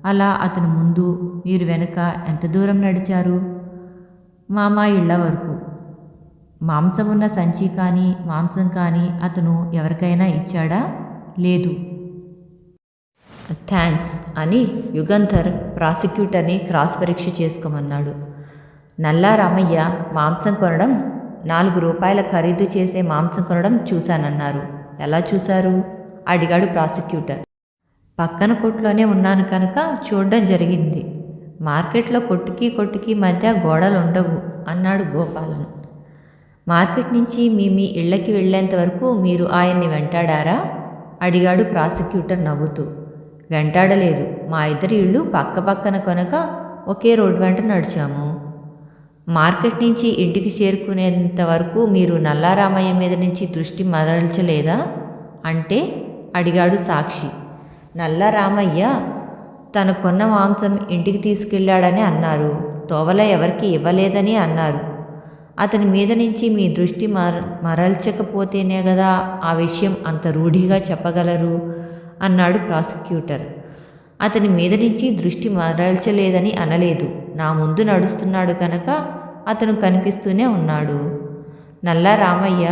అలా అతను ముందు మీరు వెనక ఎంత దూరం నడిచారు? మా ఇళ్ల వరకు. మాంసం ఉన్న సంచి కానీ మాంసం కానీ అతను ఎవరికైనా ఇచ్చాడా? లేదు. థ్యాంక్స్ అని యుగంధర్ ప్రాసిక్యూటర్ని క్రాస్ పరీక్ష చేసుకోమన్నాడు. నల్లా రామయ్య మాంసం కొనడం, 4 రూపాయల ఖరీదు చేసే మాంసం కొనడం చూశానన్నారు. ఎలా చూశారు? అడిగాడు ప్రాసిక్యూటర్. పక్కన కొట్టులోనే ఉన్నాను కనుక చూడడం జరిగింది. మార్కెట్లో కొట్టుకి మధ్య గోడలు ఉండవు అన్నాడు గోపాలన్. మార్కెట్ నుంచి మీ ఇళ్ళకి వెళ్ళేంత వరకు మీరు ఆయన్ని వెంటాడారా? అడిగాడు ప్రాసిక్యూటర్ నవ్వుతూ. వెంటాడలేదు. మా ఇద్దరి ఇళ్ళు పక్కన కనుక ఒకే రోడ్డు వెంట నడిచాము. మార్కెట్ నుంచి ఇంటికి చేరుకునేంత వరకు మీరు నల్లారామయ్య మీద నుంచి దృష్టి మరల్చలేదా? అంటే? అడిగాడు సాక్షి. నల్లారామయ్య తన కొన్న మాంసం ఇంటికి తీసుకెళ్లాడని అన్నారు. తోవల ఎవరికి ఇవ్వలేదని అన్నారు. అతని మీద నుంచి మీ దృష్టి మరల్చకపోతేనే కదా ఆ విషయం అంత రూఢిగా చెప్పగలరు అన్నాడు ప్రాసిక్యూటర్. అతని మీద నుంచి దృష్టి మరల్చలేదని అనలేదు. నా ముందు నడుస్తున్నాడు కనుక అతను కనిపిస్తూనే ఉన్నాడు. నల్లా రామయ్య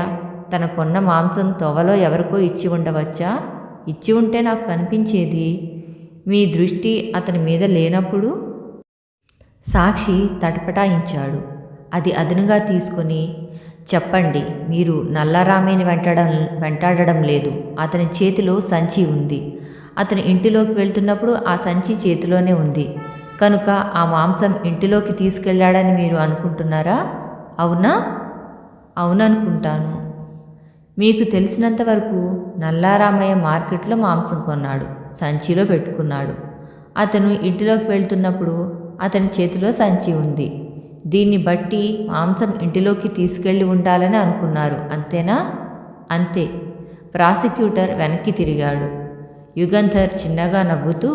తన కొన్న మాంసం తోవలో ఎవరికో ఇచ్చి ఉండవచ్చా? ఇచ్చి ఉంటే నాకు కనిపించేది. మీ దృష్టి అతని మీద లేనప్పుడు? సాక్షి తటపటాయించాడు. అది అదనుగా తీసుకొని, చెప్పండి, మీరు నల్లారామయ్యని వెంటాడడం లేదు. అతని చేతిలో సంచి ఉంది. అతను ఇంటిలోకి వెళ్తున్నప్పుడు ఆ సంచి చేతిలోనే ఉంది కనుక ఆ మాంసం ఇంటిలోకి తీసుకెళ్లాడని మీరు అనుకుంటున్నారా? అవునా? అవుననుకుంటాను. మీకు తెలిసినంతవరకు నల్లారామయ్య మార్కెట్లో మాంసం కొన్నాడు, సంచిలో పెట్టుకున్నాడు. అతను ఇంటిలోకి వెళ్తున్నప్పుడు అతని చేతిలో సంచి ఉంది. దీన్ని బట్టి మాంసం ఇంటిలోకి తీసుకెళ్లి ఉండాలని అనుకున్నారు, అంతేనా? అంతే. ప్రాసిక్యూటర్ వెనక్కి తిరిగాడు. యుగంధర్ చిన్నగా నవ్వుతూ,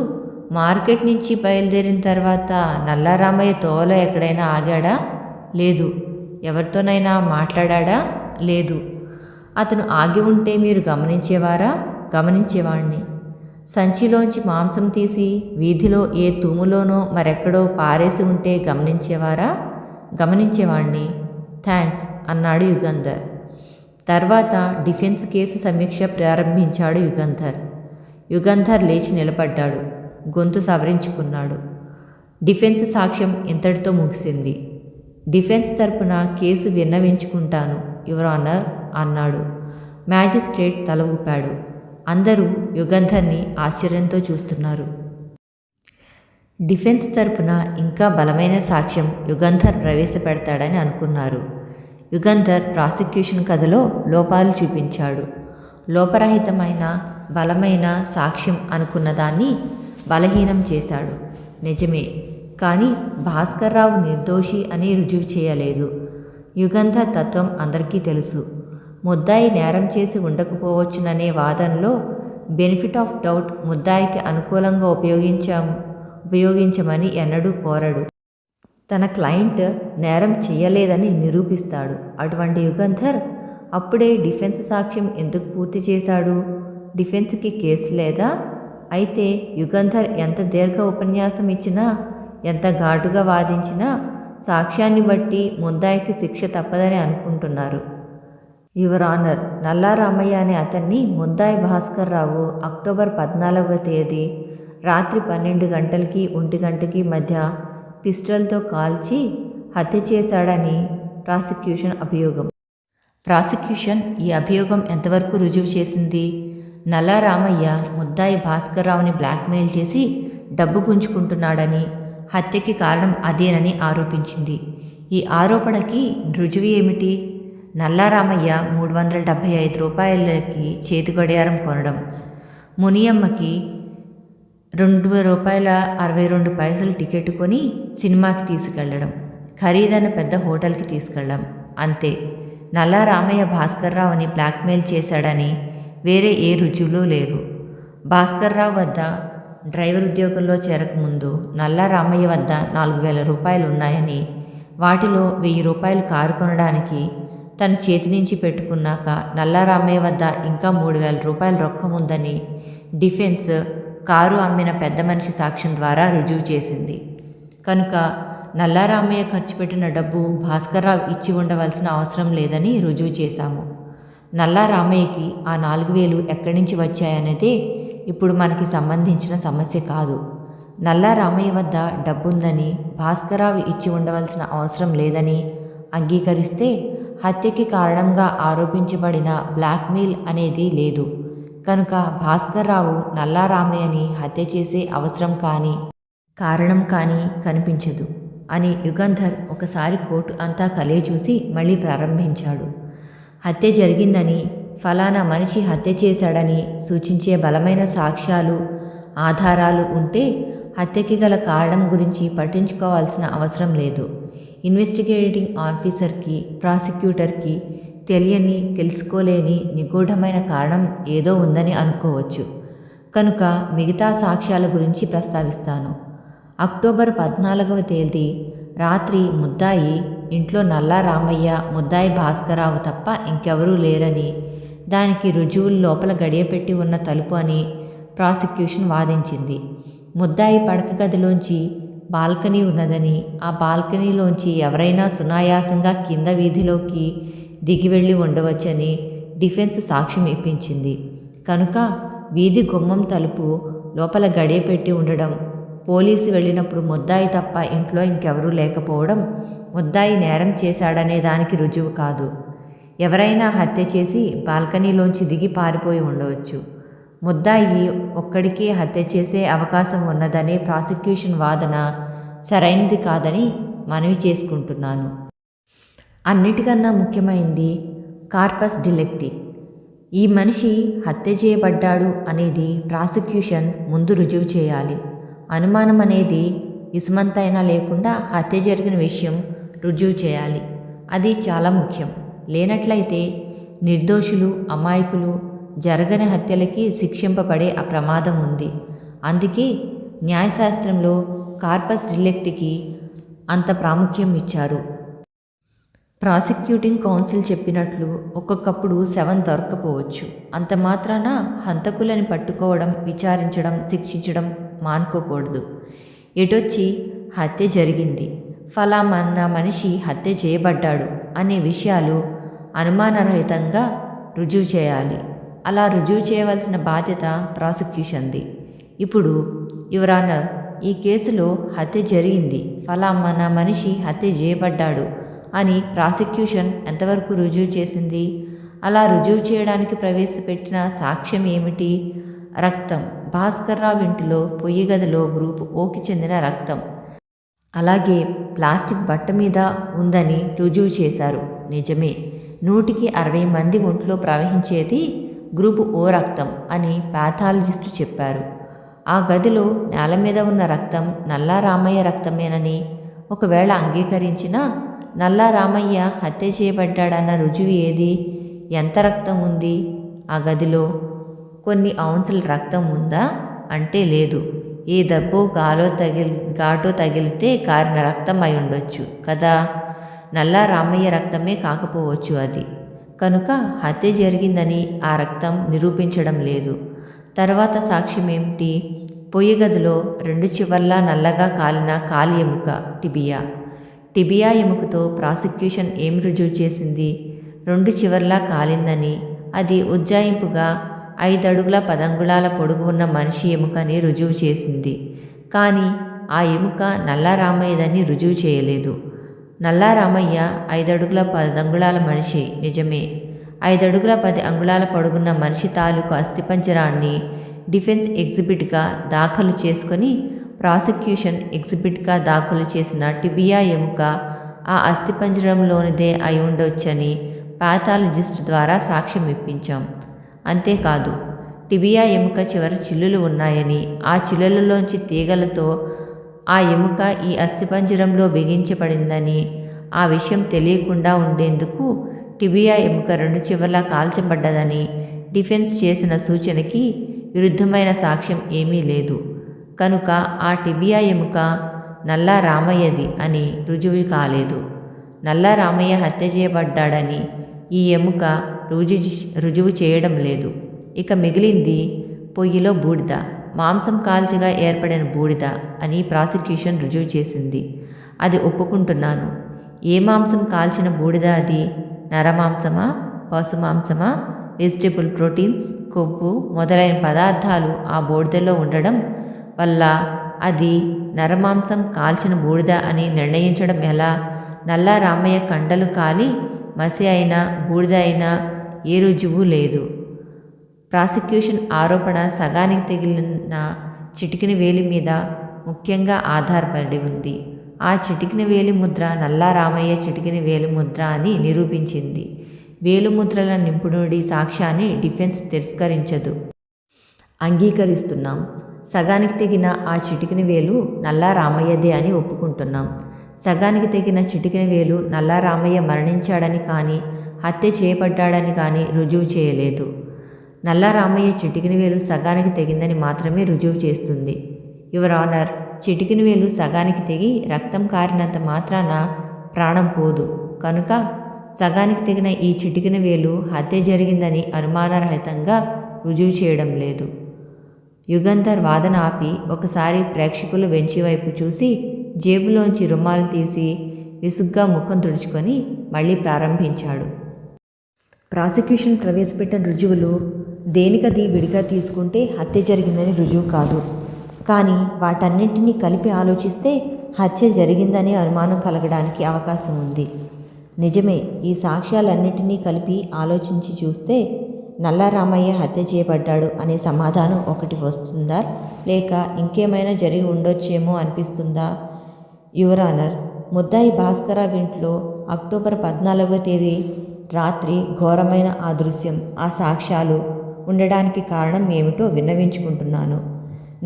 మార్కెట్ నుంచి బయలుదేరిన తర్వాత నల్లారామయ్య తోవలో ఎక్కడైనా ఆగాడా? లేదు. ఎవరితోనైనా మాట్లాడా? లేదు. అతను ఆగి ఉంటే మీరు గమనించేవారా? గమనించేవాణ్ణి. సంచిలోంచి మాంసం తీసి వీధిలో ఏ తూములోనో మరెక్కడో పారేసి ఉంటే గమనించేవారా? గమనించేవాణ్ణి. థ్యాంక్స్ అన్నాడు యుగంధర్. తర్వాత డిఫెన్స్ కేసు సమీక్ష ప్రారంభించాడు యుగంధర్. యుగంధర్ లేచి నిలబడ్డాడు. గొంతు సవరించుకున్నాడు. డిఫెన్స్ సాక్ష్యం ఇంతటితో ముగిసింది. డిఫెన్స్ తరపున కేసు విన్నవించుకుంటాను, యువర్ ఆనర్ అన్నాడు. మ్యాజిస్ట్రేట్ తల ఊపాడు. అందరూ యుగంధర్ని ఆశ్చర్యంతో చూస్తున్నారు. డిఫెన్స్ తరపున ఇంకా బలమైన సాక్ష్యం యుగంధర్ ప్రవేశపెడతాడని అనుకున్నారు. యుగంధర్ ప్రాసిక్యూషన్ కథలో లోపాలు చూపించాడు. లోపరహితమైన బలమైన సాక్ష్యం అనుకున్న దాన్ని బలహీనం చేశాడు. నిజమే. కానీ భాస్కర్రావు నిర్దోషి అని రుజువు చేయలేదు. యుగంధర్ తత్వం అందరికీ తెలుసు. ముద్దాయి నేరం చేసి ఉండకపోవచ్చుననే వాదనలో బెనిఫిట్ ఆఫ్ డౌట్ ముద్దాయికి అనుకూలంగా ఉపయోగించమని ఎన్నడూ కోరడు. తన క్లయింట్ నేరం చేయలేదని నిరూపిస్తాడు. అటువంటి యుగంధర్ అప్పుడే డిఫెన్స్ సాక్ష్యం ఎందుకు పూర్తి చేశాడు? డిఫెన్స్కి కేసు లేదా? అయితే యుగంధర్ ఎంత దీర్ఘ ఉపన్యాసం ఇచ్చినా, ఎంత ఘాటుగా వాదించినా సాక్ష్యాన్ని బట్టి ముద్దాయికి శిక్ష తప్పదని అనుకుంటున్నారు. యువర్ ఆనర్, నల్లారామయ్య అనే అతన్ని ముద్దాయి భాస్కర్రావు అక్టోబర్ 14వ తేదీ రాత్రి 12 గంటలకి 1 గంటకి మధ్య పిస్టల్తో కాల్చి హత్య చేశాడని ప్రాసిక్యూషన్ అభియోగం. ప్రాసిక్యూషన్ ఈ అభియోగం ఎంతవరకు రుజువు చేసింది? నల్లారామయ్య ముద్దాయి భాస్కర్రావుని బ్లాక్మెయిల్ చేసి డబ్బు పుంజుకుంటున్నాడని, హత్యకి కారణం అదేనని ఆరోపించింది. ఈ ఆరోపణకి రుజువు ఏమిటి? నల్లారామయ్య 375 రూపాయలకి చేతి గడియారం కొనడం, మునియమ్మకి ₹2.62 టికెట్ కొని సినిమాకి తీసుకెళ్లడం, ఖరీదైన పెద్ద హోటల్కి తీసుకెళ్ళడం, అంతే. నల్లారామయ్య భాస్కర్రావుని బ్లాక్మెయిల్ చేశాడని వేరే ఏ రుజువులు లేవు. భాస్కర్రావు వద్ద డ్రైవర్ ఉద్యోగంలో చేరకముందు నల్లారామయ్య వద్ద 4,000 రూపాయలు ఉన్నాయని, వాటిలో 1,000 రూపాయలు కారు కొనడానికి తన చేతి నుంచి పెట్టుకున్నాక నల్లారామయ్య వద్ద ఇంకా 3,000 రూపాయల రొక్కం ఉందని డిఫెన్స్ కారు అమ్మిన పెద్ద మనిషి సాక్ష్యం ద్వారా రుజువు చేసింది. కనుక నల్లారామయ్య ఖర్చు పెట్టిన డబ్బు భాస్కర్రావు ఇచ్చి ఉండవలసిన అవసరం లేదని రుజువు చేశాము. నల్లారామయ్యకి ఆ 4,000 ఎక్కడి నుంచి వచ్చాయనేదే ఇప్పుడు మనకి సంబంధించిన సమస్య కాదు. నల్లారామయ్య వద్ద డబ్బుందని భాస్కర్రావు ఇచ్చి ఉండవలసిన అవసరం లేదని అంగీకరిస్తే హత్యకి కారణంగా ఆరోపించబడిన బ్లాక్మెయిల్ అనేది లేదు. కనుక భాస్కర్రావు నల్లారామయ్యని హత్య చేసే అవసరం కానీ కారణం కానీ కనిపించదు అని యుగంధర్ ఒకసారి కోర్టు అంతా చూసి మళ్ళీ ప్రారంభించాడు. హత్య జరిగిందని, ఫలానా మనిషి హత్య చేశాడని సూచించే బలమైన సాక్ష్యాలు, ఆధారాలు ఉంటే హత్యకి గల కారణం గురించి పట్టించుకోవాల్సిన అవసరం లేదు. ఇన్వెస్టిగేటింగ్ ఆఫీసర్కి, ప్రాసిక్యూటర్కి తెలియని, తెలుసుకోలేని నిగూఢమైన కారణం ఏదో ఉందని అనుకోవచ్చు. కనుక మిగతా సాక్ష్యాల గురించి ప్రస్తావిస్తాను. అక్టోబర్ 14వ తేదీ రాత్రి ముద్దాయి ఇంట్లో నల్లారామయ్య, ముద్దాయి భాస్కర్రావు తప్ప ఇంకెవరూ లేరని, దానికి రుజువులు లోపల గడియపెట్టి ఉన్న తలుపు అని ప్రాసిక్యూషన్ వాదించింది. ముద్దాయి పడక గదిలోంచి బాల్కనీ ఉన్నదని, ఆ బాల్కనీలోంచి ఎవరైనా సునాయాసంగా కింద వీధిలోకి దిగి వెళ్ళి ఉండవచ్చని డిఫెన్స్ సాక్ష్యం ఇప్పించింది. కనుక వీధి గుమ్మం తలుపు లోపల గడియపెట్టి ఉండడం, పోలీసు వెళ్ళినప్పుడు ముద్దాయి తప్ప ఇంట్లో ఇంకెవరూ లేకపోవడం ముద్దాయి నేరం చేశాడనే దానికి రుజువు కాదు. ఎవరైనా హత్య చేసి బాల్కనీలోంచి దిగి పారిపోయి ఉండవచ్చు. ముద్దాయి ఒక్కడికే హత్య చేసే అవకాశం ఉన్నదనే ప్రాసిక్యూషన్ వాదన సరైనది కాదని మనవి చేసుకుంటున్నాను. అన్నిటికన్నా ముఖ్యమైనది కార్పస్ డిలెక్టి. ఈ మనిషి హత్య చేయబడ్డాడు అనేది ప్రాసిక్యూషన్ ముందు రుజువు చేయాలి. అనుమానం అనేది ఇసుమంతైనా లేకుండా హత్య జరిగిన విషయం రుజువు చేయాలి. అది చాలా ముఖ్యం. లేనట్లయితే నిర్దోషులు, అమాయకులు జరగని హత్యలకి శిక్షింపబడే ఆ ప్రమాదం ఉంది. అందుకే న్యాయశాస్త్రంలో కార్పస్ డిలెక్ట్కి అంత ప్రాముఖ్యం ఇచ్చారు. ప్రాసిక్యూటింగ్ కౌన్సిల్ చెప్పినట్లు ఒక్కొక్కప్పుడు శవం దొరక్కపోవచ్చు. అంత మాత్రాన హంతకులని పట్టుకోవడం, విచారించడం, శిక్షించడం మానుకోకూడదు. ఎటొచ్చి హత్య జరిగింది, ఫలానా మనిషి హత్య చేయబడ్డాడు అనే విషయాలు అనుమానరహితంగా రుజువు చేయాలి. అలా రుజువు చేయవలసిన బాధ్యత ప్రాసిక్యూషన్ది. ఇప్పుడు యువర్ ఆనర్, ఈ కేసులో హత్య జరిగింది, ఫలానా మనిషి హత్య చేయబడ్డాడు అని ప్రాసిక్యూషన్ ఎంతవరకు రుజువు చేసింది? అలా రుజువు చేయడానికి ప్రవేశపెట్టిన సాక్ష్యం ఏమిటి? రక్తం, భాస్కర్రావు ఇంటిలో పొయ్యి గదిలో గ్రూప్ ఓకి చెందిన రక్తం. అలాగే ప్లాస్టిక్ బట్ట మీద ఉందని రుజువు చేశారు. నిజమే, 160 మంది ఒంట్లో ప్రవహించేది గ్రూప్ ఓ రక్తం అని పాథాలజిస్టు చెప్పారు. ఆ గదిలో నేల మీద ఉన్న రక్తం నల్లా రామయ్య రక్తమేనని ఒకవేళ అంగీకరించినా నల్లా రామయ్య హత్య చేయబడ్డాడన్న రుజువు ఏది? ఎంత రక్తం ఉంది ఆ గదిలో? కొన్ని ఔన్సుల రక్తం ఉందా అంటే లేదు. ఏ దెబ్బో ఘాటో తగిలితే కారిన రక్తం అయి ఉండొచ్చు కదా. నల్లా రామయ్య రక్తమే కాకపోవచ్చు అది. కనుక హత్య జరిగిందని ఆ రక్తం నిరూపించడం లేదు. తర్వాత సాక్ష్యం ఏమిటి? పొయ్యి గదిలో 2 చివర్లా నల్లగా కాలిన కాలి ఎముక, టిబియా ఎముకతో ప్రాసిక్యూషన్ ఏం రుజువు చేసింది? 2 చివర్లా కాలిందని, అది ఉజ్జాయింపుగా 5 అడుగుల 10 అంగుళాల పొడుగు ఉన్న మనిషి ఎముకని రుజువు చేసింది. కానీ ఆ ఎముక నల్లా రామయ్యదని రుజువు చేయలేదు. నల్లా రామయ్య 5 అడుగుల 10 అంగుళాల మనిషి నిజమే. 5 అడుగుల 10 అంగుళాల పొడుగున్న మనిషి తాలూకు అస్థిపంజరాన్ని డిఫెన్స్ ఎగ్జిబిట్గా దాఖలు చేసుకొని ప్రాసిక్యూషన్ ఎగ్జిబిట్గా దాఖలు చేసిన టిబియా ఎముక ఆ అస్థిపంజరంలోనిదే అయి ఉండొచ్చని పాథాలజిస్ట్ ద్వారా సాక్ష్యం ఇప్పించాం. అంతేకాదు, టిబియా ఎముక చివర చిల్లులు ఉన్నాయని, ఆ చిల్లులలోంచి తీగలతో ఆ ఎముక ఈ అస్థిపంజరంలో బిగించబడిందని, ఆ విషయం తెలియకుండా ఉండేందుకు టిబియా ఎముక 2 చివర్లా కాల్చబడ్డదని డిఫెన్స్ చేసిన సూచనకి విరుద్ధమైన సాక్ష్యం ఏమీ లేదు. కనుక ఆ టిబియా ఎముక నల్లా రామయ్యది అని రుజువు కాలేదు. నల్లా రామయ్య హత్య చేయబడ్డాడని ఈ ఎముక రుజువు చేయడం లేదు. ఇక మిగిలింది పొయ్యిలో బూడిద, మాంసం కాల్చగా ఏర్పడిన బూడిద అని ప్రాసిక్యూషన్ రుజువు చేసింది. అది ఒప్పుకుంటున్నాను. ఏ మాంసం కాల్చిన బూడిద అది? నరమాంసమా, పశుమాంసమా, వెజిటబుల్ ప్రోటీన్స్, కొవ్వు మొదలైన పదార్థాలు ఆ బూడిదలో ఉండడం వల్ల అది నరమాంసం కాల్చిన బూడిద అని నిర్ణయించడం ఎలా? నల్లా రామయ్య కండలు కాలి మసి అయినా బూడిద అయినా ఏ రుజువు లేదు. ప్రాసిక్యూషన్ ఆరోపణ సగానికి తగిలిన చిటికిన వేలి మీద ముఖ్యంగా ఆధారపడి ఉంది. ఆ చిటికిన వేలి ముద్ర నల్లా రామయ్య చిటికిన వేలి ముద్ర అని నిరూపించింది. వేలుముద్రల నిపుణుడి సాక్ష్యాన్ని డిఫెన్స్ తిరస్కరించదు. అంగీకరిస్తున్నాం. సగానికి తెగిన ఆ చిటికిన వేలు నల్లా రామయ్యదే అని ఒప్పుకుంటున్నాం. సగానికి తెగిన చిటికిన వేలు నల్లా రామయ్య మరణించాడని కానీ హత్య చేయబడ్డాడని కానీ రుజువు చేయలేదు. నల్లా రామయ్య చిటికిన వేలు సగానికి తెగిందని మాత్రమే రుజువు చేస్తుంది. యువర్ ఆనర్, చిటికిన వేలు సగానికి తెగి రక్తం కారినంత మాత్రాన ప్రాణం పోదు. కనుక సగానికి తెగిన ఈ చిటికిన వేలు హత్య జరిగిందని అనుమానరహితంగా రుజువు చేయడం లేదు. యుగంధర్ వాదన ఆపి ఒకసారి ప్రేక్షకుల వెంచి వైపు చూసి జేబులోంచి రుమాలు తీసి విసుగ్గా ముఖం తుడుచుకొని మళ్ళీ ప్రారంభించాడు. ప్రాసిక్యూషన్ ప్రవేశపెట్టిన రుజువులు దేనికది విడిగా తీసుకుంటే హత్య జరిగిందని రుజువు కాదు. కానీ వాటన్నింటినీ కలిపి ఆలోచిస్తే హత్య జరిగిందనే అనుమానం కలగడానికి అవకాశం ఉంది. నిజమే, ఈ సాక్ష్యాలన్నింటినీ కలిపి ఆలోచించి చూస్తే నల్లా రామయ్య హత్య చేయబడ్డాడు అనే సమాధానం ఒకటి వస్తుందా, లేక ఇంకేమైనా జరిగి ఉండొచ్చేమో అనిపిస్తుందా? యువర్ ఆనర్, ముద్దాయి భాస్కర్రావు ఇంట్లో అక్టోబర్ 14వ తేదీ రాత్రి ఘోరమైన ఆ దృశ్యం, ఆ సాక్ష్యాలు ఉండడానికి కారణం ఏమిటో విన్నవించుకుంటున్నాను.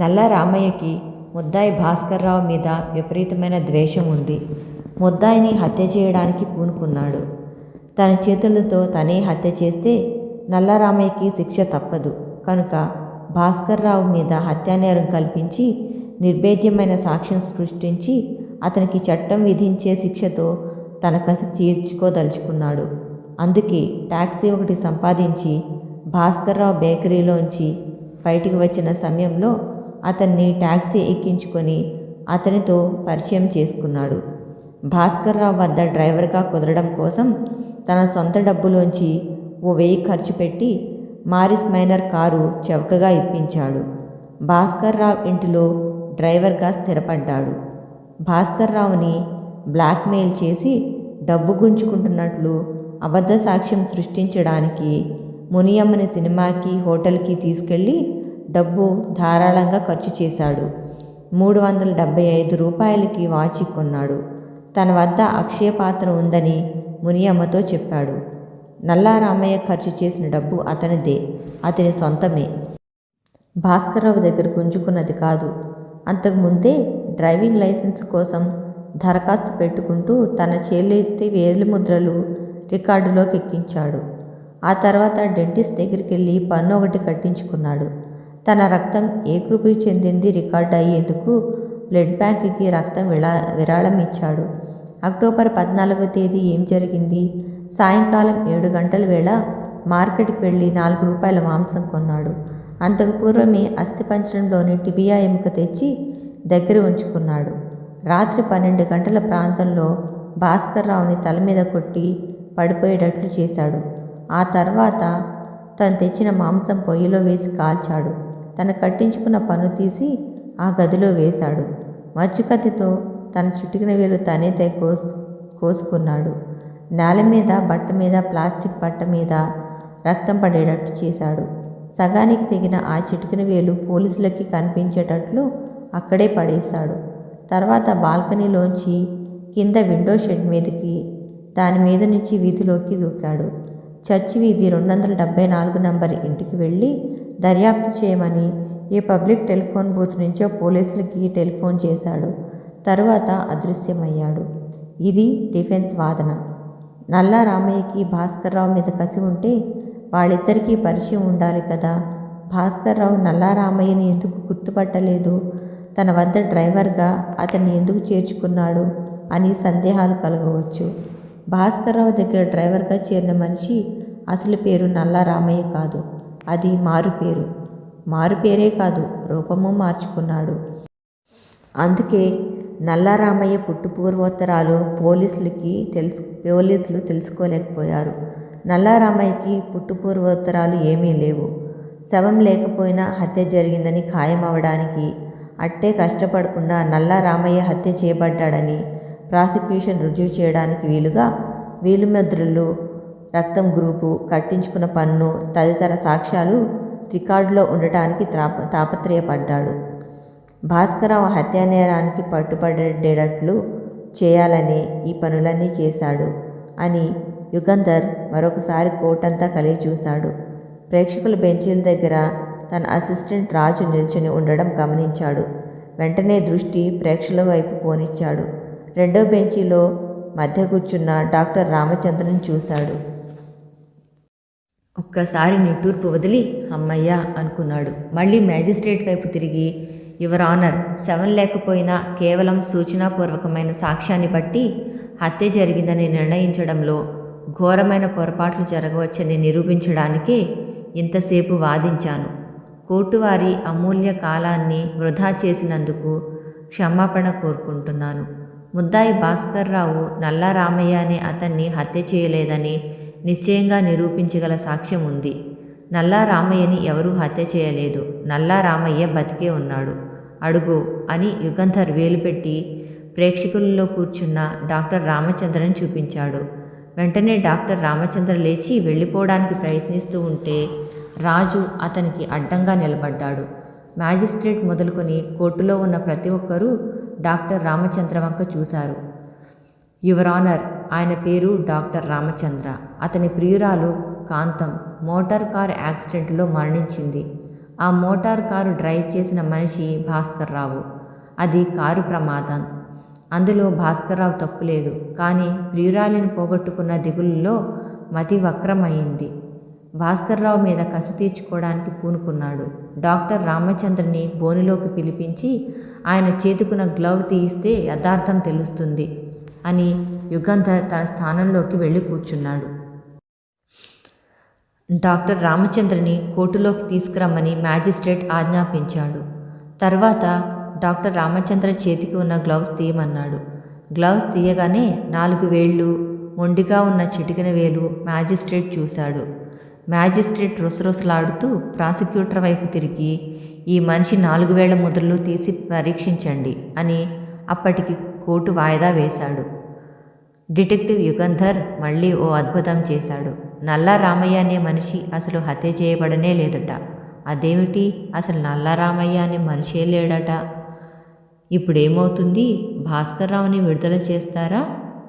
నల్లా రామయ్యకి ముద్దాయి భాస్కర్రావు మీద విపరీతమైన ద్వేషం ఉంది. ముద్దాయిని హత్య చేయడానికి పూనుకున్నాడు. తన చేతులతో తనే హత్య చేస్తే నల్లరామయ్యకి శిక్ష తప్పదు కనుక భాస్కర్రావు మీద హత్యానేరం కల్పించి నిర్భేద్యమైన సాక్ష్యం సృష్టించి అతనికి చట్టం విధించే శిక్షతో తన కసి తీర్చుకోదలుచుకున్నాడు. అందుకే టాక్సీ ఒకటి సంపాదించి భాస్కర్రావు బేకరీలోంచి బయటికి వచ్చిన సమయంలో అతన్ని టాక్సీ ఎక్కించుకొని అతనితో పరిచయం చేసుకున్నాడు. భాస్కర్రావు వద్ద డ్రైవర్గా కుదరడం కోసం తన సొంత డబ్బులోంచి ఓ 1000 ఖర్చు పెట్టి మారిస్ మైనర్ కారు చౌకగా ఇప్పించాడు. భాస్కర్రావు ఇంటిలో డ్రైవర్గా స్థిరపడ్డాడు. భాస్కర్రావుని బ్లాక్మెయిల్ చేసి డబ్బు గుంజుకుంటున్నట్లు అబద్ధ సాక్ష్యం సృష్టించడానికి మునియమ్మని సినిమాకి హోటల్కి తీసుకెళ్ళి డబ్బు ధారాళంగా ఖర్చు చేశాడు. 375 రూపాయలకి వాచి కొన్నాడు. తన వద్ద అక్షయ పాత్ర ఉందని మునియమ్మతో చెప్పాడు. నల్లారామయ్య ఖర్చు చేసిన డబ్బు అతనిదే, అతని సొంతమే. భాస్కర్రావు దగ్గర గుంజుకున్నది కాదు. అంతకుముందే డ్రైవింగ్ లైసెన్స్ కోసం దరఖాస్తు పెట్టుకుంటూ తన చేతి వేలిముద్రలు రికార్డులోకి ఎక్కించాడు. ఆ తర్వాత డెంటిస్ట్ దగ్గరికి వెళ్ళి పన్ను ఒకటి కట్టించుకున్నాడు. తన రక్తం ఏ గ్రూపుకి చెందింది రికార్డు అయ్యేందుకు బ్లడ్ బ్యాంక్కి రక్తం విరాళం ఇచ్చాడు. అక్టోబర్ 14వ తేదీ ఏం జరిగింది? సాయంకాలం 7 గంటల వేళ మార్కెట్కి వెళ్ళి 4 రూపాయల మాంసం కొన్నాడు. అంతకు పూర్వమే అస్థిపంజరంలోని టిబియా ఎముక తెచ్చి దగ్గర ఉంచుకున్నాడు. రాత్రి 12 గంటల ప్రాంతంలో భాస్కర్రావుని తల మీద కొట్టి పడిపోయేటట్లు చేశాడు. ఆ తర్వాత తను తెచ్చిన మాంసం పొయ్యిలో వేసి కాల్చాడు. తను కట్టించుకున్న పన్ను తీసి ఆ గదిలో వేశాడు. మచ్చుకత్తితో తన చుట్టుకున వేలు తనే కోసుకున్నాడు. నేల మీద, బట్ట మీద, ప్లాస్టిక్ బట్ట మీద రక్తం పడేటట్టు చేశాడు. సగానికి తెగిన ఆ చిటికిన వేలు పోలీసులకి కనిపించేటట్లు అక్కడే పడేశాడు. తర్వాత బాల్కనీలోంచి కింద విండో షెడ్ మీదకి, దాని మీద నుంచి వీధిలోకి దూకాడు. చర్చి వీధి 274 నంబర్ ఇంటికి వెళ్ళి దర్యాప్తు చేయమని ఏ పబ్లిక్ టెలిఫోన్ బూత్ నుంచో పోలీసులకి టెలిఫోన్ చేశాడు. తరువాత అదృశ్యమయ్యాడు. ఇది డిఫెన్స్ వాదన. నల్లారామయ్యకి భాస్కర్రావు మీద కసి ఉంటే వాళ్ళిద్దరికీ పరిచయం ఉండాలి కదా. భాస్కర్రావు నల్లారామయ్యని ఎందుకు గుర్తుపట్టలేదు? తన వద్ద డ్రైవర్గా అతన్ని ఎందుకు చేర్చుకున్నాడు అని సందేహాలు కలగవచ్చు. భాస్కర్రావు దగ్గర డ్రైవర్గా చేరిన మనిషి అసలు పేరు నల్లారామయ్య కాదు, అది మారుపేరు. మారుపేరే కాదు, రూపము మార్చుకున్నాడు. అందుకే నల్లారామయ్య పుట్టుపూర్వోత్తరాలు పోలీసులు తెలుసుకోలేకపోయారు. నల్లారామయ్యకి పుట్టుపూర్వోత్తరాలు ఏమీ లేవు. శవం లేకపోయినా హత్య జరిగిందని ఖాయమవడానికి అట్టే కష్టపడకుండా నల్లారామయ్య హత్య చేయబడ్డాడని ప్రాసిక్యూషన్ రుజువు చేయడానికి వీలుగా వేలిముద్రలు, రక్తం గ్రూపు, కట్టించుకున్న పన్ను తదితర సాక్ష్యాలు రికార్డులో ఉండటానికి తాపత్రయపడ్డాడు. భాస్కర్రావు హత్యానేరానికి పట్టుబడేటట్లు చేయాలని ఈ పనులన్నీ చేశాడు అని యుగంధర్ మరొకసారి కోర్టంతా కలిగి చూశాడు. ప్రేక్షకుల బెంచీల దగ్గర తన అసిస్టెంట్ రాజు నిల్చుని ఉండడం గమనించాడు. వెంటనే దృష్టి ప్రేక్షకుల వైపు పోనిచ్చాడు. రెండో బెంచీలో మధ్య కూర్చున్న డాక్టర్ రామచంద్రన్ చూశాడు. ఒక్కసారి నిట్టూర్పు వదిలి అమ్మయ్యా అనుకున్నాడు. మళ్ళీ మ్యాజిస్ట్రేట్ వైపు తిరిగి, యువర్ ఆనర్, శవం లేకపోయినా కేవలం సూచనాపూర్వకమైన సాక్ష్యాన్ని బట్టి హత్య జరిగిందని నిర్ణయించడంలో ఘోరమైన పొరపాట్లు జరగవచ్చని నిరూపించడానికే ఇంతసేపు వాదించాను. కోర్టు వారి అమూల్య కాలాన్ని వృధా చేసినందుకు క్షమాపణ కోరుకుంటున్నాను. ముద్దాయి భాస్కర్రావు నల్లారామయ్య అనే అతన్ని హత్య చేయలేదని నిశ్చయంగా నిరూపించగల సాక్ష్యం ఉంది. నల్లారామయ్యని ఎవరూ హత్య చేయలేదు. నల్లారామయ్య బతికే ఉన్నాడు. అడుగు అని యుగంధర్ వేలు పెట్టి ప్రేక్షకులలో కూర్చున్న డాక్టర్ రామచంద్రని చూపించాడు. వెంటనే డాక్టర్ రామచంద్ర లేచి వెళ్ళిపోవడానికి ప్రయత్నిస్తూ ఉంటే రాజు అతనికి అడ్డంగా నిలబడ్డాడు. మ్యాజిస్ట్రేట్ మొదలుకొని కోర్టులో ఉన్న ప్రతి ఒక్కరూ డాక్టర్ రామచంద్ర వంక చూశారు. యువర్ ఆనర్, ఆయన పేరు డాక్టర్ రామచంద్ర. అతని ప్రియురాలు కాంతం మోటార్ కారు యాక్సిడెంట్లో మరణించింది. ఆ మోటార్ కారు డ్రైవ్ చేసిన మనిషి భాస్కర్రావు. అది కారు ప్రమాదం. అందులో భాస్కర్రావు తప్పు లేదు. కానీ ప్రియురాలిని పోగొట్టుకున్న దిగులులో మతి వక్రమయ్యింది. భాస్కర్రావు మీద కసి తీర్చుకోవడానికి పూనుకున్నాడు. డాక్టర్ రామచంద్రని బోనిలోకి పిలిపించి ఆయన చేతుకున్న గ్లవ్ తీయిస్తే యథార్థం తెలుస్తుంది అని యుగంధర్ తన స్థానంలోకి వెళ్ళి కూర్చున్నాడు. డాక్టర్ రామచంద్రని కోర్టులోకి తీసుకురమ్మని మ్యాజిస్ట్రేట్ ఆజ్ఞాపించాడు. తర్వాత డాక్టర్ రామచంద్ర చేతికి ఉన్న గ్లవ్స్ తీయమన్నాడు. గ్లవ్స్ తీయగానే 4 వేళ్ళు, మొండిగా ఉన్న చిటికిన వేలు మ్యాజిస్ట్రేట్ చూశాడు. మ్యాజిస్ట్రేట్ రుసరుసలాడుతూ ప్రాసిక్యూటర్ వైపు తిరిగి, ఈ మనిషి 4 వేళ్ల ముద్రలు తీసి పరీక్షించండి అని అప్పటికి కోర్టు వాయిదా వేశాడు. డిటెక్టివ్ యుగంధర్ మళ్ళీ ఓ అద్భుతం చేశాడు. నల్లా రామయ్య అనే మనిషి అసలు హత్య చేయబడనే లేదట. అదేమిటి, అసలు నల్లా రామయ్య అనే మనిషే లేడట. ఇప్పుడేమవుతుంది? భాస్కర్రావుని విడుదల చేస్తారా?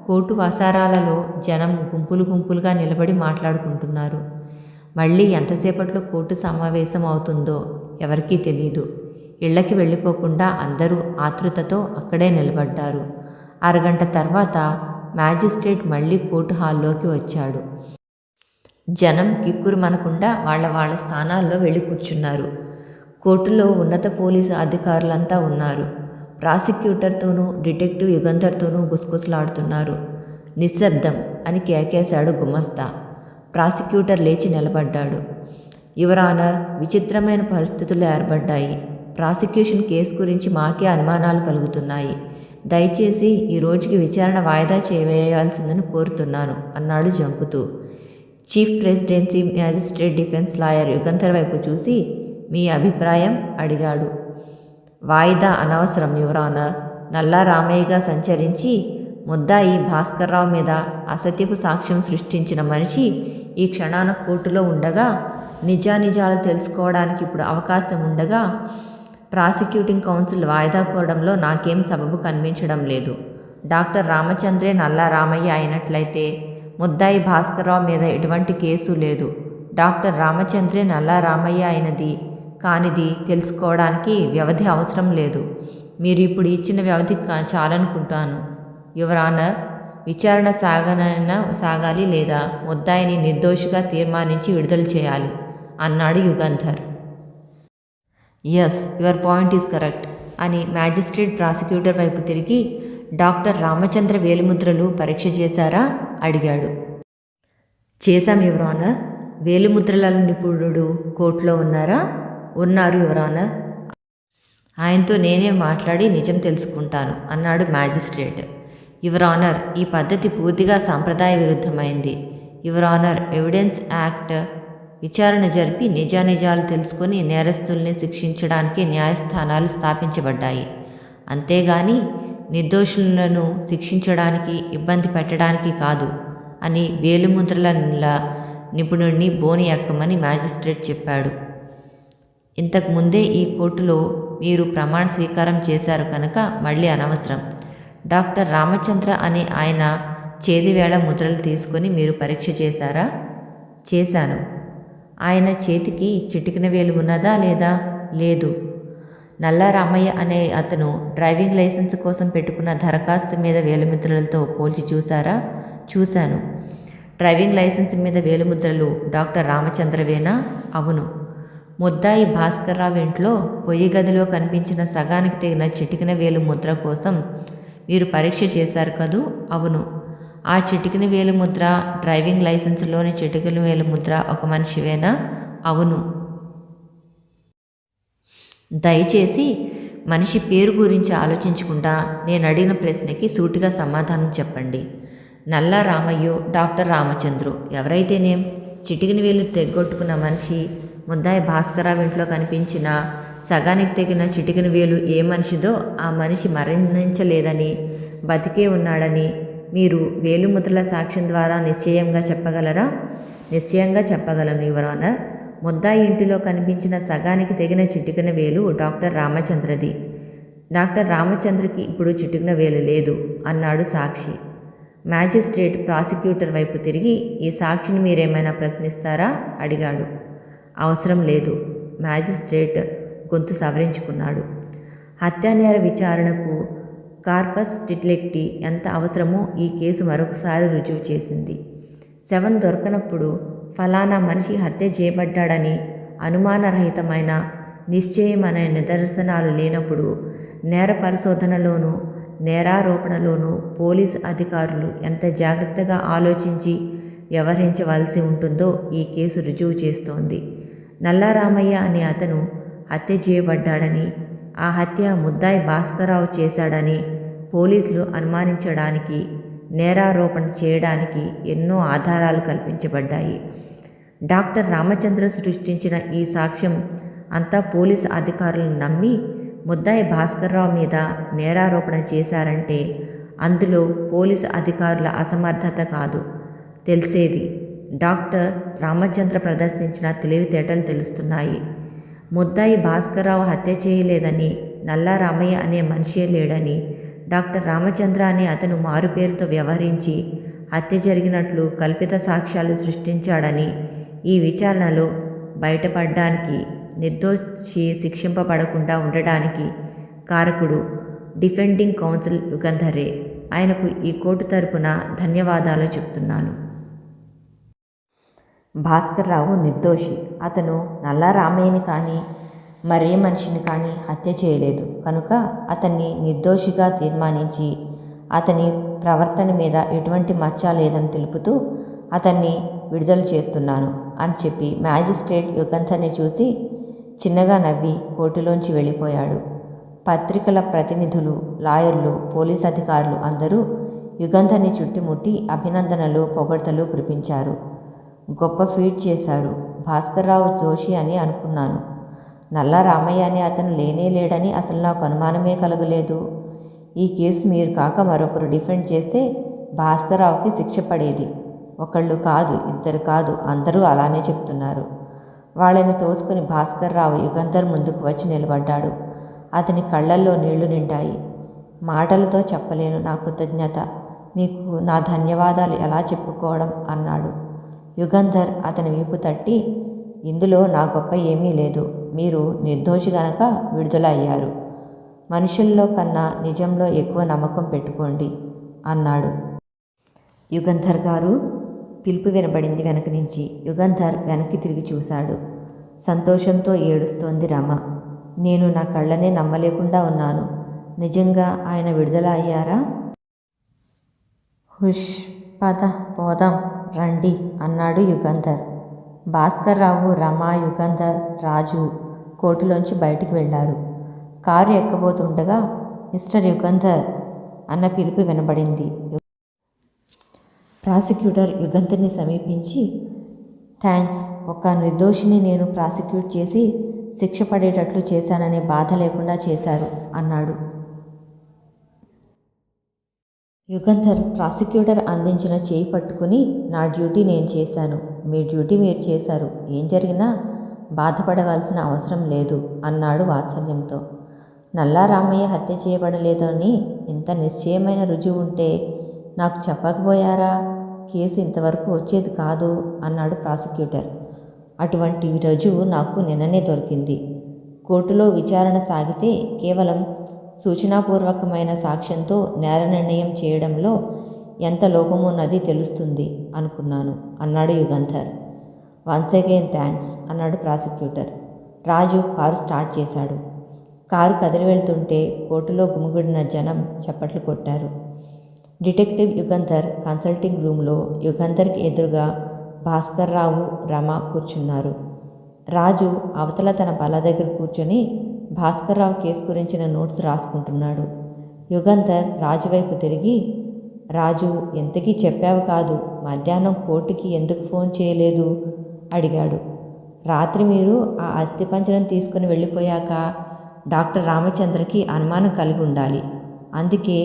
కోర్టు వసారాలలో జనం గుంపులు గుంపులుగా నిలబడి మాట్లాడుకుంటున్నారు. మళ్ళీ ఎంతసేపట్లో కోర్టు సమావేశం అవుతుందో ఎవరికీ తెలీదు. ఇళ్లకి వెళ్ళిపోకుండా అందరూ ఆతృతతో అక్కడే నిలబడ్డారు. అరగంట తర్వాత మ్యాజిస్ట్రేట్ మళ్ళీ కోర్టు హాల్లోకి వచ్చాడు. జనం కిక్కురుమనకుండా వాళ్ళ స్థానాల్లో వెళ్ళి కూర్చున్నారు. కోర్టులో ఉన్నత పోలీసు అధికారులంతా ఉన్నారు. ప్రాసిక్యూటర్తోనూ డిటెక్టివ్ యుగంధర్తోనూ గుసగుసలాడుతున్నారు. నిశ్శబ్దం అని కేకేశాడు గుమస్తా. ప్రాసిక్యూటర్ లేచి నిలబడ్డాడు. యువర్ ఆనర్, విచిత్రమైన పరిస్థితులు ఏర్పడ్డాయి. ప్రాసిక్యూషన్ కేసు గురించి మాకే అనుమానాలు కలుగుతున్నాయి. దయచేసి ఈ రోజుకి విచారణ వాయిదా చేయాల్సిందని కోరుతున్నాను అన్నాడు జంకుతూ. Chief presidency magistrate defence lawyer Yugandhar వైపు చూసి, మీ అభిప్రాయం అడిగాడు. వాయిదా అనవసరం యువర్ ఆనర్. నల్లా రామయ్యగా సంచరించి ముద్దాయి భాస్కర్రావు మీద అసత్యపు సాక్ష్యం సృష్టించిన మనిషి ఈ క్షణాన కోర్టులో ఉండగా, నిజానిజాలు తెలుసుకోవడానికి ఇప్పుడు అవకాశం ఉండగా ప్రాసిక్యూటింగ్ కౌన్సిల్ వాయిదా కోరడంలో నాకేం సబబు కనిపించడం లేదు. డాక్టర్ రామచంద్రే నల్లా రామయ్య అయినట్లయితే ముద్దాయి భాస్కర్రావు మీద ఎటువంటి కేసు లేదు. డాక్టర్ రామచంద్రే నల్లా రామయ్య అయినది కానిది తెలుసుకోవడానికి వ్యవధి అవసరం లేదు. మీరు ఇప్పుడు ఇచ్చిన వ్యవధి చాలనుకుంటాను యువర్ ఆనర్. విచారణ సాగాలి లేదా ముద్దాయిని నిర్దోషిగా తీర్మానించి విడుదల చేయాలి అన్నాడు Yugandhar. Yes, your point is correct అని మ్యాజిస్ట్రేట్ ప్రాసిక్యూటర్ వైపు తిరిగి, డాక్టర్ రామచంద్ర వేలిముద్రలు పరీక్ష చేశారా అడిగాడు. చేశాం యువర్ ఆనర్. వేలిముద్రల నిపుణుడు కోర్టులో ఉన్నారా? ఉన్నారు యువర్ ఆనర్. ఆయనతో నేనే మాట్లాడి నిజం తెలుసుకుంటాను అన్నాడు మ్యాజిస్ట్రేట్. యువర్ ఆనర్, ఈ పద్ధతి పూర్తిగా సాంప్రదాయ విరుద్ధమైంది. యువర్ ఆనర్, ఎవిడెన్స్ యాక్ట్ విచారణ జరిపి నిజానిజాలు తెలుసుకొని నేరస్తుల్ని శిక్షించడానికి న్యాయస్థానాలు స్థాపించబడ్డాయి. అంతేగాని నిర్దోషులను శిక్షించడానికి, ఇబ్బంది పెట్టడానికి కాదు అని వేలిముద్రల నిపుణుడిని బోని ఎక్కమని మ్యాజిస్ట్రేట్ చెప్పాడు. ఇంతకుముందే ఈ కోర్టులో మీరు ప్రమాణ స్వీకారం చేశారు కనుక మళ్ళీ అనవసరం. డాక్టర్ రామచంద్ర అనే ఆయన చేతివేళ ముద్రలు తీసుకొని మీరు పరీక్ష చేశారా? చేశాను. ఆయన చేతికి చిటికిన వేలు ఉన్నదా లేదా? లేదు. నల్లా రామయ్య అనే అతను డ్రైవింగ్ లైసెన్స్ కోసం పెట్టుకున్న దరఖాస్తు మీద వేలిముద్రలతో పోల్చి చూశారా? చూశాను. డ్రైవింగ్ లైసెన్స్ మీద వేలిముద్రలు డాక్టర్ రామచంద్రవేనా? అవును. ముద్దాయి భాస్కర్రావు ఇంట్లో పొయ్యి గదిలో కనిపించిన సగానికి తెగిన చిటికిన వేలు ముద్ర కోసం మీరు పరీక్ష చేశారు కదూ? అవును. ఆ చిటికిన వేలు ముద్ర డ్రైవింగ్ లైసెన్స్లోని చిటికిన వేలు ముద్ర ఒక మనిషివేనా? అవును. దయచేసి మనిషి పేరు గురించి ఆలోచించకుండా నేను అడిగిన ప్రశ్నకి సూటిగా సమాధానం చెప్పండి. నల్లా రామయ్యో డాక్టర్ రామచంద్రు ఎవరైతేనేం, చిటికిన వేలు తెగ్గొట్టుకున్న మనిషి ముద్దాయి భాస్కర్రావు ఇంట్లో కనిపించిన సగానికి తెగిన చిటికిన వేలు ఏ మనిషిదో ఆ మనిషి మరణించలేదని, బతికే ఉన్నాడని మీరు వేలుముద్రల సాక్ష్యం ద్వారా నిశ్చయంగా చెప్పగలరా? నిశ్చయంగా చెప్పగలను యువర్ ఆనర్. ముద్దాయి ఇంటిలో కనిపించిన సగానికి తెగిన చిటికిన వేలు డాక్టర్ రామచంద్రది. డాక్టర్ రామచంద్రకి ఇప్పుడు చిటికిన వేలు లేదు అన్నాడు సాక్షి. మ్యాజిస్ట్రేట్ ప్రాసిక్యూటర్ వైపు తిరిగి, ఈ సాక్షిని మీరేమైనా ప్రశ్నిస్తారా అడిగాడు. అవసరం లేదు. మ్యాజిస్ట్రేట్ గొంతు సవరించుకున్నాడు. హత్యానేర విచారణకు కార్పస్ డిటెక్టివ్ ఎంత అవసరమో ఈ కేసు మరొకసారి రుజువు చేసింది. శవం దొరకనప్పుడు ఫలానా మనిషి హత్య చేయబడ్డాడని అనుమానరహితమైన నిశ్చయమైన నిదర్శనాలు లేనప్పుడు నేర పరిశోధనలోనూ నేరారోపణలోనూ పోలీసు అధికారులు ఎంత జాగ్రత్తగా ఆలోచించి వ్యవహరించవలసి ఉంటుందో ఈ కేసు రుజువు చేస్తోంది. నల్లారామయ్య అనే అతను హత్య చేయబడ్డాడని, ఆ హత్య ముద్దాయి భాస్కర్రావు చేశాడని పోలీసులు అనుమానించడానికి, నేరారోపణ చేయడానికి ఎన్నో ఆధారాలు కల్పించబడ్డాయి. డాక్టర్ రామచంద్ర సృష్టించిన ఈ సాక్ష్యం అంతా పోలీసు అధికారులను నమ్మి ముద్దాయి భాస్కర్రావు మీద నేరారోపణ చేశారంటే అందులో పోలీసు అధికారుల అసమర్థత కాదు తెలిసేది. డాక్టర్ రామచంద్ర ప్రదర్శించిన తెలివితేటలు తెలుస్తున్నాయి. ముద్దాయి భాస్కర్రావు హత్య చేయలేదని, నల్లారామయ్య అనే మనిషే లేడని, డాక్టర్ రామచంద్ర అనే అతను మారుపేరుతో వ్యవహరించి హత్య జరిగినట్లు కల్పిత సాక్ష్యాలు సృష్టించాడని ఈ విచారణలో బయటపడడానికి, నిర్దోషి శిక్షింపబడకుండా ఉండడానికి కారకుడు డిఫెండింగ్ కౌన్సిల్ యుగంధరే. ఆయనకు ఈ కోర్టు తరపున ధన్యవాదాలు చెప్తున్నాను. భాస్కర్రావు నిర్దోషి. అతను నల్లారామయ్యని కానీ మరే మనిషిని కానీ హత్య చేయలేదు కనుక అతన్ని నిర్దోషిగా తీర్మానించి అతని ప్రవర్తన మీద ఎటువంటి మచ్చ లేదని తెలుపుతూ అతన్ని విడుదల చేస్తున్నాను అని చెప్పి మ్యాజిస్ట్రేట్ యుగంధర్ని చూసి చిన్నగా నవ్వి కోర్టులోంచి వెళ్ళిపోయాడు. పత్రికల ప్రతినిధులు, లాయర్లు, పోలీస్ అధికారులు అందరూ యుగంధర్ని చుట్టుముట్టి అభినందనలు, పొగడ్తలు కురిపించారు. గొప్ప ఫీట్ చేశారు. భాస్కర్రావు దోషి అని అనుకున్నాను. నల్లారామయ్య అనే అతను లేనే లేడని అసలు నాకు అనుమానమే కలగలేదు. ఈ కేసు మీరు కాక మరొకరు డిఫెండ్ చేస్తే భాస్కర్రావుకి శిక్ష పడేది. ఒకళ్ళు కాదు, ఇద్దరు కాదు, అందరూ అలానే చెప్తున్నారు. వాళ్ళని తోసుకుని భాస్కర్రావు యుగంధర్ ముందుకు వచ్చి నిలబడ్డాడు. అతని కళ్ళల్లో నీళ్లు నిండాయి. మాటలతో చెప్పలేను నా కృతజ్ఞత. మీకు నా ధన్యవాదాలు ఎలా చెప్పుకోవడం అన్నాడు. యుగంధర్ అతని వీపు తట్టి, ఇందులో నా గొప్ప ఏమీ లేదు. మీరు నిర్దోషి గనక విడుదల అయ్యారు. మనుషుల్లో కన్నా నిజంలో ఎక్కువ నమ్మకం పెట్టుకోండి అన్నాడు. యుగంధర్ గారు పిలుపు వినబడింది వెనక నుంచి. యుగంధర్ వెనక్కి తిరిగి చూశాడు. సంతోషంతో ఏడుస్తోంది రమ. నేను నా కళ్ళనే నమ్మలేకుండా ఉన్నాను. నిజంగా ఆయన విడుదల అయ్యారా? హుష్, పద పోదాం రండి అన్నాడు యుగంధర్. భాస్కర్రావు, రమ, యుగంధర్, రాజు కోర్టులోంచి బయటికి వెళ్ళారు. కారు ఎక్కబోతుండగా మిస్టర్ యుగంధర్ అన్న పిలుపు వినబడింది. ప్రాసిక్యూటర్ యుగంధర్ని సమీపించి, థ్యాంక్స్, ఒక నిర్దోషిని నేను ప్రాసిక్యూట్ చేసి శిక్ష పడేటట్లు చేశాననే బాధ లేకుండా చేశారు అన్నాడు. యుగంధర్ ప్రాసిక్యూటర్ అందించిన చేయి పట్టుకుని, నా డ్యూటీ నేను చేశాను, మీ డ్యూటీ మీరు చేశారు, ఏం జరిగినా బాధపడవలసిన అవసరం లేదు అన్నాడు వాత్సల్యంతో. నల్లారామయ్య హత్య చేయబడలేదని ఇంత నిశ్చయమైన రుజువు ఉంటే నాకు చెప్పకపోయారా? కేసు ఇంతవరకు వచ్చేది కాదు అన్నాడు ప్రాసిక్యూటర్. అటువంటి రుజువు నాకు నిన్ననే దొరికింది. కోర్టులో విచారణ సాగితే కేవలం సూచనాపూర్వకమైన సాక్ష్యంతో నేర నిర్ణయం చేయడంలో ఎంత లోపమున్నది తెలుస్తుంది అనుకున్నాను అన్నాడు యుగంధర్. వన్స్ అగైన్ థ్యాంక్స్ అన్నాడు ప్రాసిక్యూటర్. రాజు కారు స్టార్ట్ చేశాడు. కారు కదిలి వెళ్తుంటే కోర్టులో గుమిగూడిన జనం చప్పట్లు కొట్టారు. డిటెక్టివ్ యుగంధర్ కన్సల్టింగ్ రూమ్లో యుగంధర్కి ఎదురుగా భాస్కర్రావు, రమ కూర్చున్నారు. రాజు అవతల తన బల్ల దగ్గర కూర్చొని భాస్కర్రావు కేసు గురించిన నోట్స్ రాసుకుంటున్నాడు. యుగంధర్ రాజు వైపు తిరిగి, రాజు, ఎంతకీ చెప్పావు కాదు, మధ్యాహ్నం కోర్టుకి ఎందుకు ఫోన్ చేయలేదు అడిగాడు. రాత్రి మీరు ఆ అస్థిపంజరం తీసుకుని వెళ్ళిపోయాక డాక్టర్ రామచంద్రకి అనుమానం కలిగి ఉండాలి. అందుకే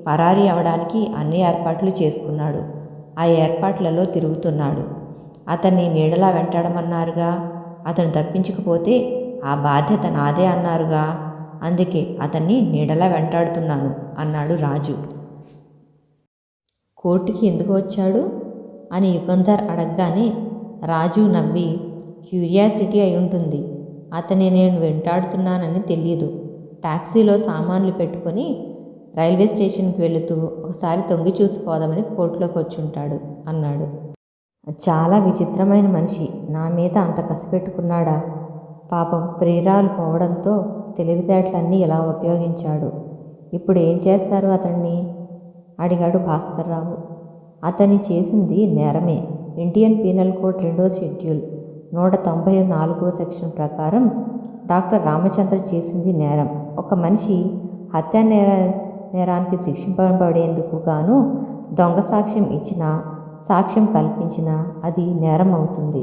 పరారీ అవడానికి అన్ని ఏర్పాట్లు చేసుకున్నాడు. ఆ ఏర్పాట్లలో తిరుగుతున్నాడు. అతన్ని నీడలా వెంటాడమన్నారుగా. అతను తప్పించకపోతే ఆ బాధ్యత నాదే అన్నారుగా. అందుకే అతన్ని నీడలా వెంటాడుతున్నాను అన్నాడు రాజు. కోర్టుకి ఎందుకు వచ్చాడు అని యుగంధర్ అడగగానే రాజు నవ్వి, క్యూరియాసిటీ అయి ఉంటుంది. అతన్ని నేను వెంటాడుతున్నానని తెలియదు. టాక్సీలో సామాన్లు పెట్టుకొని రైల్వే స్టేషన్కి వెళుతూ ఒకసారి తొంగి చూసిపోదామని కోర్టులోకి వచ్చుంటాడు అన్నాడు. చాలా విచిత్రమైన మనిషి. నా మీద అంత కసిపెట్టుకున్నాడా? పాపం ప్రియురాలు పోవడంతో తెలివితేటలన్నీ ఇలా ఉపయోగించాడు. ఇప్పుడు ఏం చేస్తారు అతన్ని? అడిగాడు భాస్కర్రావు. అతన్ని చేసింది నేరమే. ఇండియన్ పీనల్ కోడ్ 2వ షెడ్యూల్ 194వ సెక్షన్ ప్రకారం డాక్టర్ రామచంద్ర చేసింది నేరం. ఒక మనిషి హత్యా నేరానికి శిక్షింపబడేందుకు గాను దొంగ సాక్ష్యం ఇచ్చినా, సాక్ష్యం కల్పించినా అది నేరం అవుతుంది.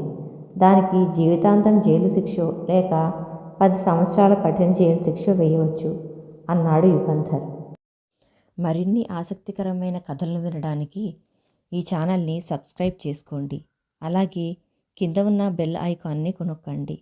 దానికి జీవితాంతం జైలు శిక్షో లేక 10 సంవత్సరాల కఠిన జైలు శిక్ష వేయవచ్చు అన్నాడు యుగంధర్. మరిన్ని ఆసక్తికరమైన కథలను వినడానికి ఈ ఛానల్ని సబ్స్క్రైబ్ చేసుకోండి. అలాగే కింద ఉన్న బెల్ ఐకాన్ని కొనొక్కండి.